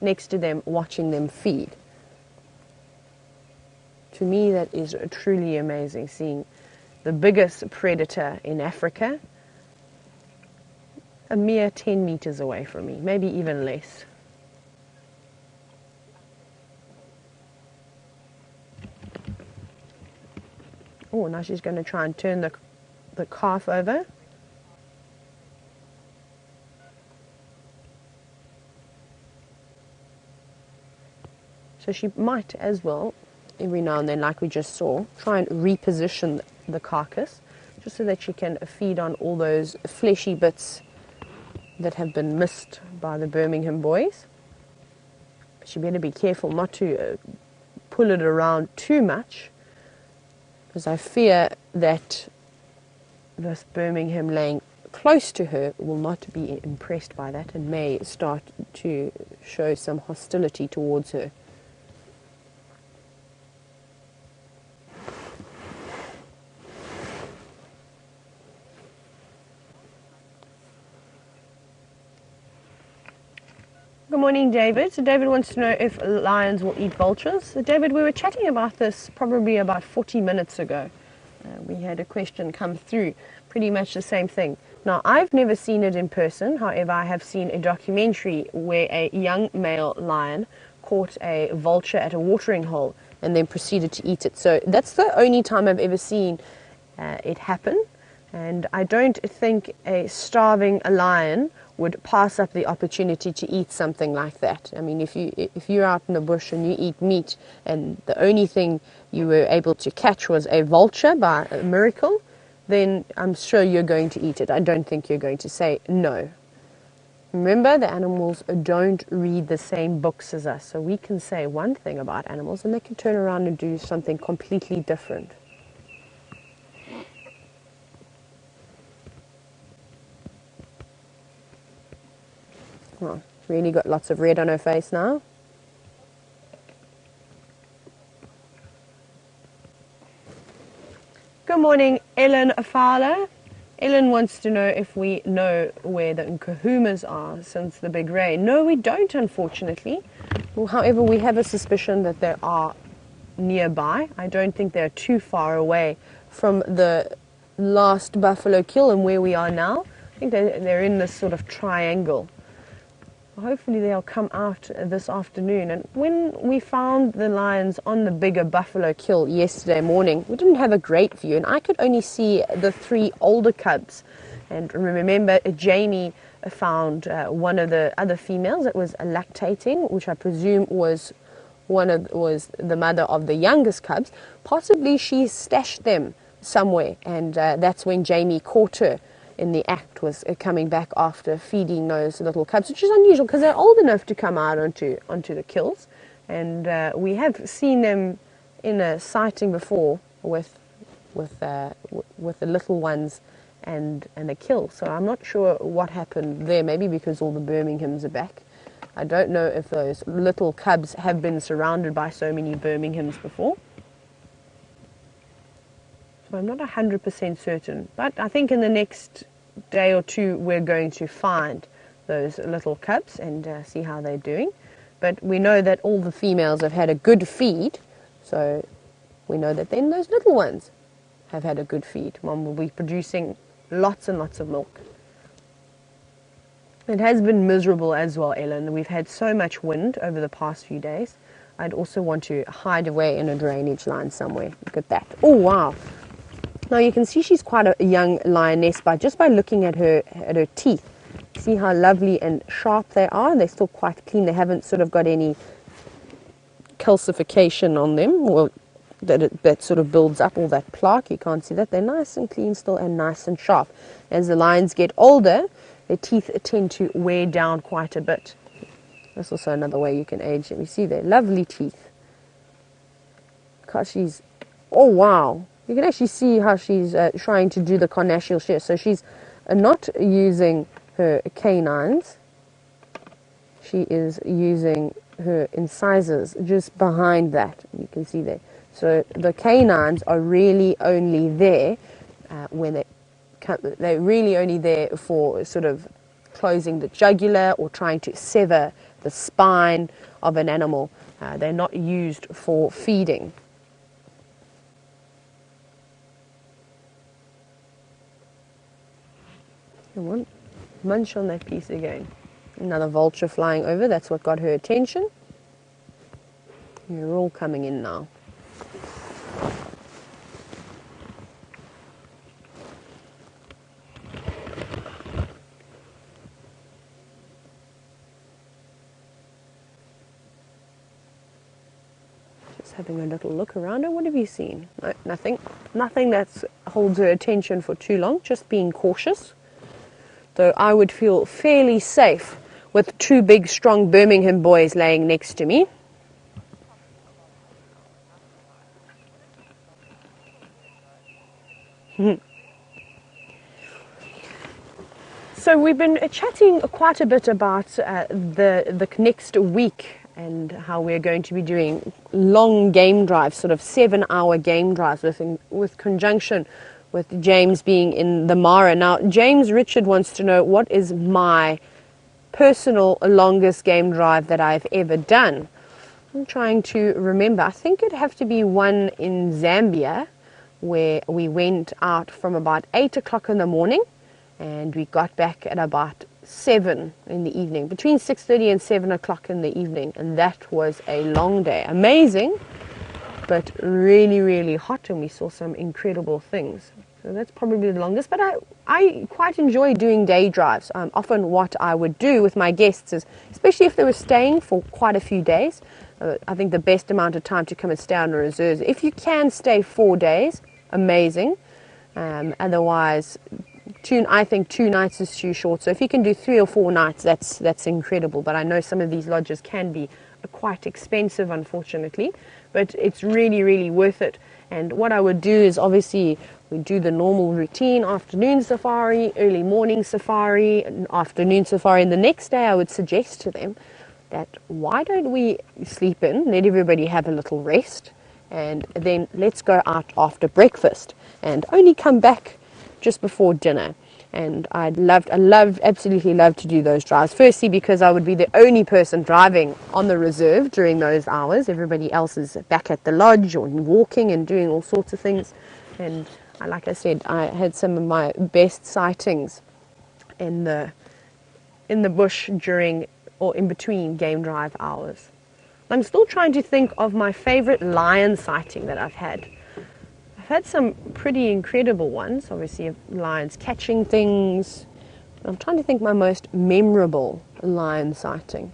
Speaker 2: next to them, watching them feed. To me, that is truly amazing, seeing the biggest predator in Africa a mere 10 meters away from me, maybe even less. Oh, now she's going to try and turn the calf over. So she might as well, every now and then, like we just saw, try and reposition the carcass, just so that she can feed on all those fleshy bits that have been missed by the Birmingham boys. But she better be careful not to pull it around too much, because I fear that this Birmingham laying close to her will not be impressed by that and may start to show some hostility towards her. Good morning, David. So David wants to know if lions will eat vultures. So David, we were chatting about this probably about 40 minutes ago. We had a question come through, pretty much the same thing. Now, I've never seen it in person. However, I have seen a documentary where a young male lion caught a vulture at a watering hole and then proceeded to eat it. So that's the only time I've ever seen it happen. And I don't think a starving lion would pass up the opportunity to eat something like that. I mean, if you're out in the bush and you eat meat and the only thing you were able to catch was a vulture by a miracle, then I'm sure you're going to eat it. I don't think you're going to say no. Remember, the animals don't read the same books as us, so we can say one thing about animals and they can turn around and do something completely different. Well, really got lots of red on her face now. Good morning, Ellen Fowler. Ellen wants to know if we know where the Nkuhumas are since the big rain. No, we don't, unfortunately. Well, however, we have a suspicion that they are nearby. I don't think they're too far away from the last buffalo kill and where we are now. I think they're in this sort of triangle. Hopefully they'll come out this afternoon. And when we found the lions on the bigger buffalo kill yesterday morning, we didn't have a great view, and I could only see the 3 older cubs. And remember, Jamie found one of the other females that was lactating, which I presume was the mother of the youngest cubs. Possibly she stashed them somewhere, and that's when Jamie caught her in the act, was coming back after feeding those little cubs, which is unusual because they're old enough to come out onto the kills, and we have seen them in a sighting before with the little ones and a kill. So I'm not sure what happened there. Maybe because all the Birminghams are back. I don't know if those little cubs have been surrounded by so many Birminghams before. So I'm not 100% certain, but I think in the next day or two we're going to find those little cubs and see how they're doing. But we know that all the females have had a good feed, so we know that then those little ones have had a good feed. Mom will be producing lots and lots of milk. It has been miserable as well, Ellen. We've had so much wind over the past few days. I'd also want to hide away in a drainage line somewhere. Look at that. Oh, wow. Now you can see she's quite a young lioness just by looking at her teeth. See how lovely and sharp they are. They're still quite clean. They haven't sort of got any calcification on them, or that sort of builds up all that plaque. You can't see that. They're nice and clean still and nice and sharp. As the lions get older, their teeth tend to wear down quite a bit. That's also another way you can age them. You see their lovely teeth. Because oh wow. You can actually see how she's trying to do the carnassial shear. So she's not using her canines. She is using her incisors just behind that. You can see there. So the canines are really only there when they're really only there for sort of closing the jugular or trying to sever the spine of an animal. They're not used for feeding. Come on. Munch on that piece again. Another vulture flying over, that's what got her attention. You're all coming in now. Just having a little look around her. What have you seen? No, nothing. Nothing that holds her attention for too long, just being cautious. Though I would feel fairly safe with two big, strong Birmingham boys laying next to me. So we've been chatting quite a bit about the next week and how we're going to be doing long game drives, sort of 7-hour game drives with conjunction with James being in the Mara. Now, James Richard wants to know what is my personal longest game drive that I've ever done. I'm trying to remember. I think it'd have to be one in Zambia where we went out from about 8 o'clock in the morning and we got back at about 7 in the evening, between 6:30 and 7 o'clock in the evening, and that was a long day. Amazing, but really, really hot, and we saw some incredible things. So that's probably the longest, but I quite enjoy doing day drives. Often what I would do with my guests is, especially if they were staying for quite a few days, I think the best amount of time to come and stay on a reserve, if you can stay 4 days, amazing. Otherwise, I think 2 nights is too short. So if you can do 3 or 4 nights, that's incredible. But I know some of these lodges can be quite expensive, unfortunately, but it's really, really worth it. And what I would do is, obviously, we do the normal routine: afternoon safari, early morning safari, afternoon safari. And the next day I would suggest to them that why don't we sleep in, let everybody have a little rest, and then let's go out after breakfast and only come back just before dinner. And I absolutely love to do those drives. Firstly, because I would be the only person driving on the reserve during those hours. Everybody else is back at the lodge or walking and doing all sorts of things. And like I said, I had some of my best sightings in the bush during or in between game drive hours. I'm still trying to think of my favorite lion sighting that I've had. I've had some pretty incredible ones, obviously, of lions catching things. I'm trying to think my most memorable lion sighting.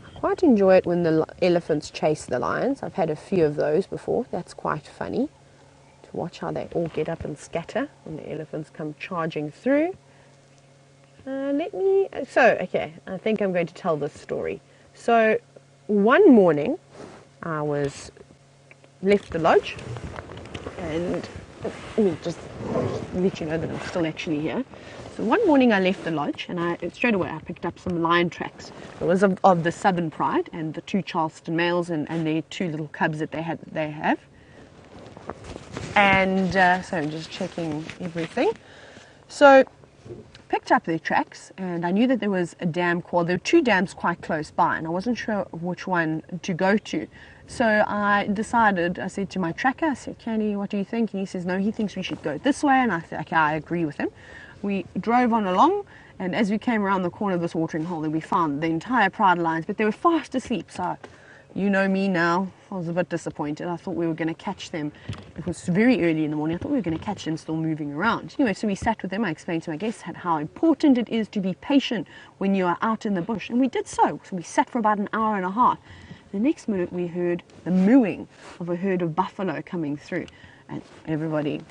Speaker 2: I quite enjoy it when the elephants chase the lions. I've had a few of those before. That's quite funny to watch how they all get up and scatter when the elephants come charging through. Okay, I think I'm going to tell this story. So one morning I left the lodge, and let me just let you know that I'm still actually here. So one morning I left the lodge, and straight away I picked up some lion tracks. It was of the Southern Pride and the 2 Charleston males and their 2 little cubs that they have. And so I'm just checking everything. So picked up their tracks, and I knew that there was a dam there were 2 dams quite close by, and I wasn't sure which one to go to. So I said to my tracker, I said, Kenny, what do you think? And he says, no, he thinks we should go this way. And I said, okay, I agree with him. We drove on along, and as we came around the corner of this watering hole, then we found the entire pride lions, but they were fast asleep. So you know me now, I was a bit disappointed. I thought we were going to catch them. It was very early in the morning. I thought we were going to catch them still moving around. Anyway, so we sat with them. I explained to my guests how important it is to be patient when you are out in the bush. And we did so. So we sat for about an hour and a half. The next minute we heard the mooing of a herd of buffalo coming through. And everybody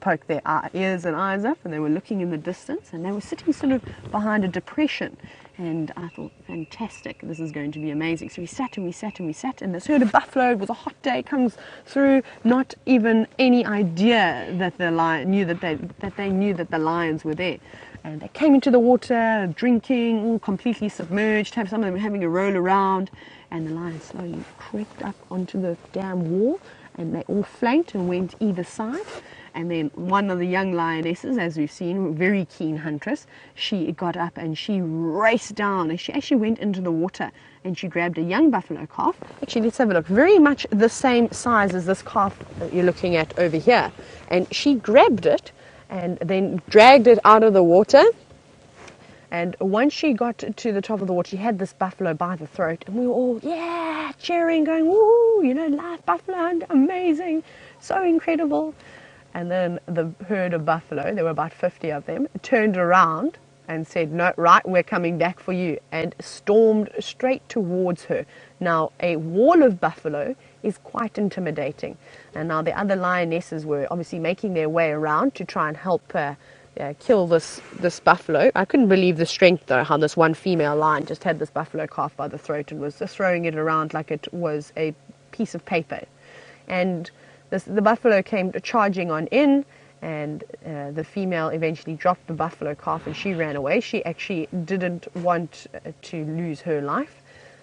Speaker 2: poked their ears and eyes up, and they were looking in the distance, and they were sitting sort of behind a depression. And I thought, fantastic, this is going to be amazing. So we sat and we sat and we sat, and this herd of buffalo, it was a hot day, comes through, not even any idea that the lion knew that they knew that the lions were there. And they came into the water, drinking, all completely submerged, some of them having a roll around, and the lions slowly crept up onto the dam wall, and they all flanked and went either side. And then one of the young lionesses, as we've seen, very keen huntress, she got up and she raced down, and she actually went into the water and she grabbed a young buffalo calf. Actually, let's have a look. Very much the same size as this calf that you're looking at over here. And she grabbed it and then dragged it out of the water. And once she got to the top of the water, she had this buffalo by the throat, and we were all, yeah, cheering, going, woo, you know, live buffalo hunt, amazing, so incredible. And then the herd of buffalo, there were about 50 of them, turned around and said, no, right, we're coming back for you, and stormed straight towards her. Now, a wall of buffalo is quite intimidating. And now the other lionesses were obviously making their way around to try and help kill this buffalo. I couldn't believe the strength, though, how this one female lion just had this buffalo calf by the throat and was just throwing it around like it was a piece of paper. And the buffalo came charging on in, and the female eventually dropped the buffalo calf and she ran away. She actually didn't want to lose her life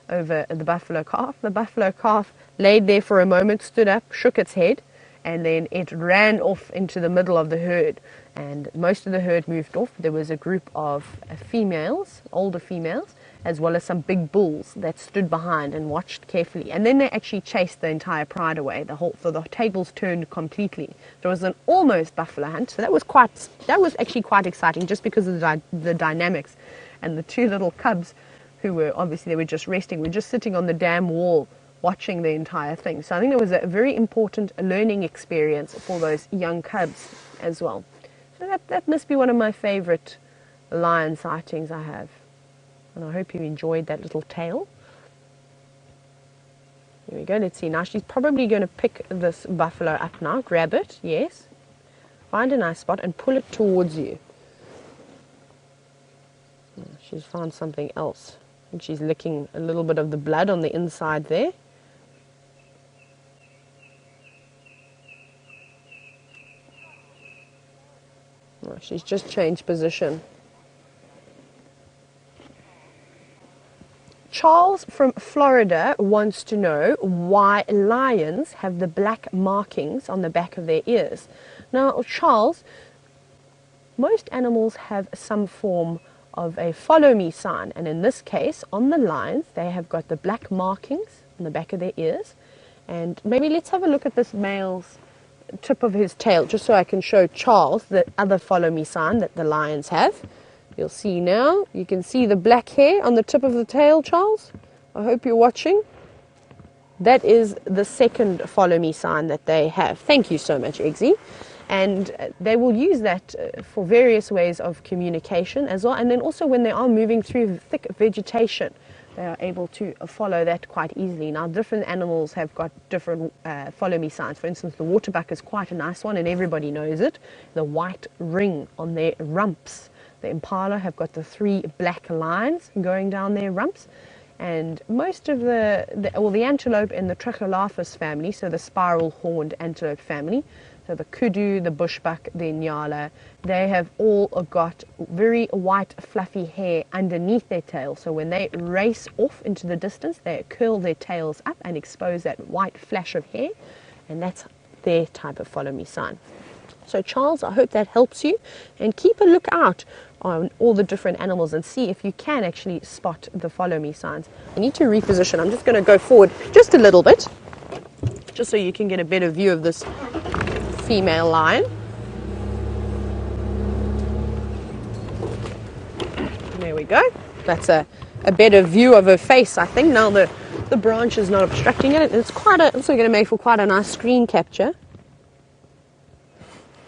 Speaker 2: over the buffalo calf. The buffalo calf laid there for a moment, stood up, shook its head, and then it ran off into the middle of the herd. And most of the herd moved off. There was a group of females, older females, as well as some big bulls that stood behind and watched carefully. And then they actually chased the entire pride away. So the tables turned completely. There was an almost buffalo hunt. So that was actually quite exciting, just because of the dynamics. And the two little cubs, who were obviously, they were just resting, were just sitting on the dam wall watching the entire thing. So I think it was a very important learning experience for those young cubs as well. So that must be one of my favorite lion sightings I have. And I hope you enjoyed that little tale. Here we go, let's see. Now she's probably going to pick this buffalo up now, grab it, yes. Find a nice spot and pull it towards you. She's found something else. And she's licking a little bit of the blood on the inside there. Oh, she's just changed position. Charles from Florida wants to know why lions have the black markings on the back of their ears. Now, Charles, most animals have some form of a follow me sign, and in this case, on the lions, they have got the black markings on the back of their ears. And maybe let's have a look at this male's tip of his tail, just so I can show Charles the other follow me sign that the lions have. You'll see now, you can see the black hair on the tip of the tail, Charles. I hope you're watching. That is the second follow me sign that they have. Thank you so much, Eggsy. And they will use that for various ways of communication as well. And then also when they are moving through thick vegetation, they are able to follow that quite easily. Now, different animals have got different follow me signs. For instance, the waterbuck is quite a nice one, and everybody knows it. The white ring on their rumps. The impala have got the 3 black lines going down their rumps. And most of the antelope in the Tricholaphus family, so the spiral-horned antelope family, so the kudu, the bushbuck, the nyala, they have all got very white, fluffy hair underneath their tail. So when they race off into the distance, they curl their tails up and expose that white flash of hair, and that's their type of follow-me sign. So Charles, I hope that helps you, and keep a lookout on all the different animals and see if you can actually spot the follow me signs. I need to reposition. I'm just going to go forward just a little bit, just so you can get a better view of this female lion. There we go. That's a better view of her face, I think. Now the branch is not obstructing it. It's also going to make for quite a nice screen capture.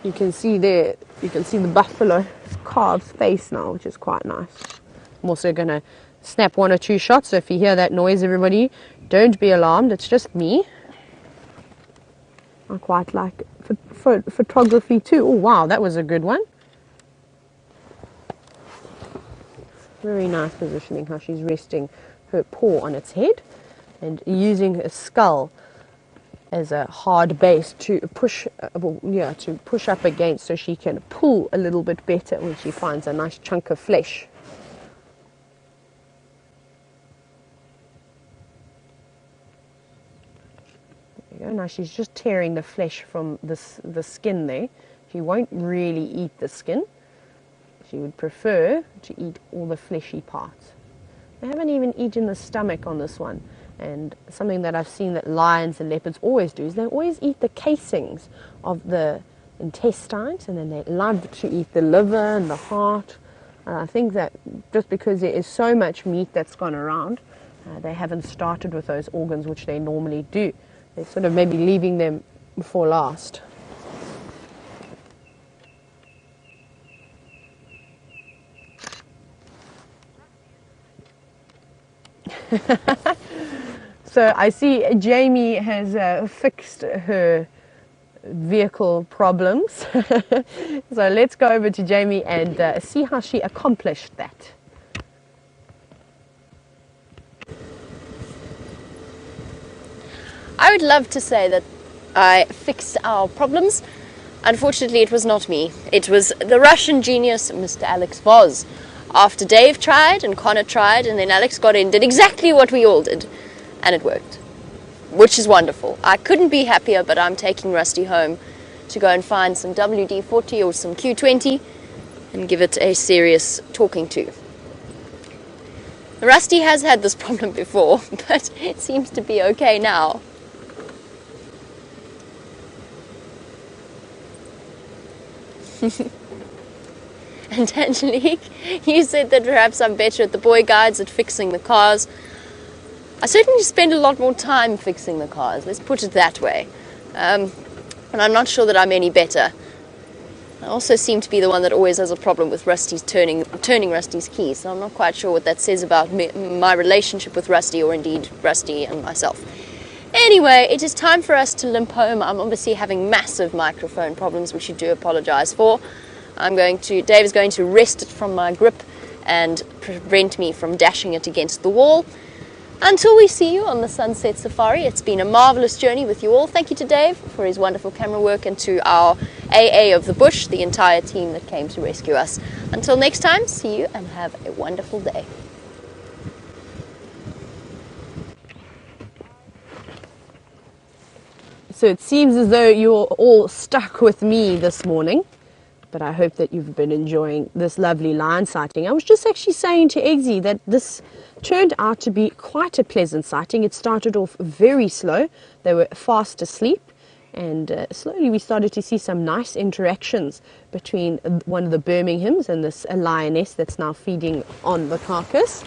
Speaker 2: You can see there, you can see the buffalo calf's face now, which is quite nice. I'm also going to snap 1 or 2 shots, so if you hear that noise, everybody, don't be alarmed, it's just me. I quite like photography too. Oh wow, that was a good one. Very nice positioning, how she's resting her paw on its head and using her skull as a hard base to push up against, so she can pull a little bit better when she finds a nice chunk of flesh. There you go. Now she's just tearing the flesh from the skin there. She won't really eat the skin. She would prefer to eat all the fleshy parts. They haven't even eaten the stomach on this one. And something that I've seen that lions and leopards always do is they always eat the casings of the intestines, and then they love to eat the liver and the heart. I think that just because there is so much meat that's gone around, they haven't started with those organs, which they normally do. They're sort of maybe leaving them for last. So I see Jamie has fixed her vehicle problems. So let's go over to Jamie and see how she accomplished that.
Speaker 1: I would love to say that I fixed our problems. Unfortunately, it was not me. It was the Russian genius, Mr. Alex Voz. After Dave tried and Connor tried, and then Alex got in, did exactly what we all did, and it worked, which is wonderful. I couldn't be happier, but I'm taking Rusty home to go and find some WD-40 or some Q20 and give it a serious talking to. Rusty has had this problem before, but it seems to be okay now. And Angelique, you said that perhaps I'm better at the boy guides at fixing the cars. I certainly spend a lot more time fixing the cars, let's put it that way. And I'm not sure that I'm any better. I also seem to be the one that always has a problem with Rusty's turning Rusty's keys, so I'm not quite sure what that says about my relationship with Rusty, or indeed Rusty and myself. Anyway, it is time for us to limp home. I'm obviously having massive microphone problems, which you do apologise for. Dave is going to wrest it from my grip and prevent me from dashing it against the wall. Until we see you on the Sunset Safari, it's been a marvellous journey with you all. Thank you to Dave for his wonderful camera work, and to our AA of the Bush, the entire team that came to rescue us. Until next time, see you and have a wonderful day.
Speaker 2: So it seems as though you're all stuck with me this morning, but I hope that you've been enjoying this lovely lion sighting. I was just actually saying to Eggsy that this turned out to be quite a pleasant sighting. It started off very slow. They were fast asleep, and slowly we started to see some nice interactions between one of the Birminghams and this lioness that's now feeding on the carcass.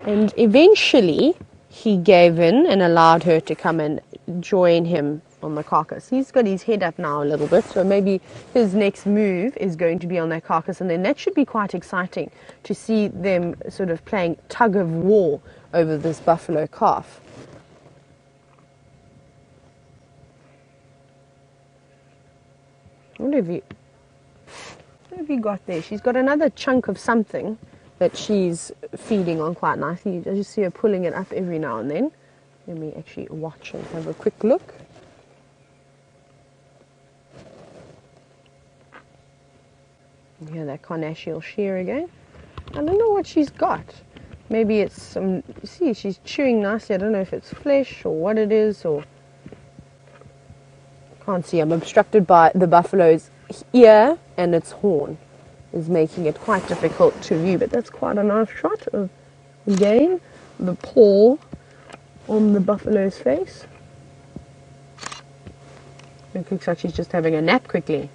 Speaker 2: And eventually he gave in and allowed her to come and join him on the carcass. He's got his head up now a little bit, so maybe his next move is going to be on that carcass, and then that should be quite exciting to see them sort of playing tug of war over this buffalo calf. What have you got there? She's got another chunk of something that she's feeding on quite nicely. You just see her pulling it up every now and then. Let me actually watch and have a quick look. You hear that carnassial shear again. I don't know what she's got. Maybe it's some, you see, she's chewing nicely. I don't know if it's flesh or what it is, or can't see. I'm obstructed by the buffalo's ear, and its horn is making it quite difficult to view, but that's quite a nice shot of, again, the paw on the buffalo's face. It looks like she's just having a nap quickly.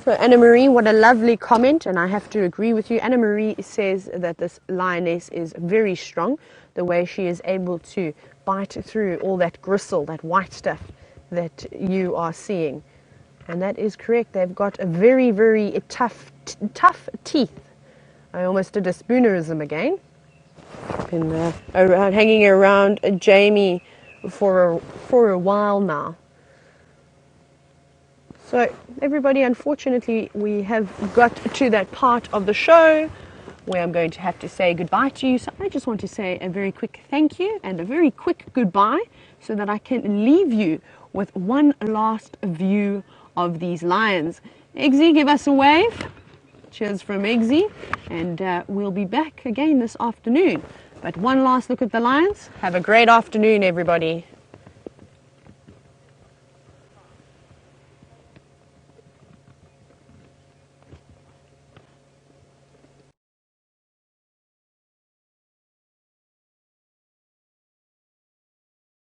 Speaker 2: So Anna Marie, what a lovely comment, and I have to agree with you. Anna Marie says that this lioness is very strong, the way she is able to bite through all that gristle, that white stuff that you are seeing. And that is correct. They've got a very, very tough teeth. I almost did a spoonerism again. Been hanging around Jamie for a while now. So everybody, unfortunately, we have got to that part of the show where I'm going to have to say goodbye to you. So I just want to say a very quick thank you and a very quick goodbye so that I can leave you with one last view of these lions. Eggsy, give us a wave. Cheers from Eggsy. And we'll be back again this afternoon. But one last look at the lions. Have a great afternoon, everybody.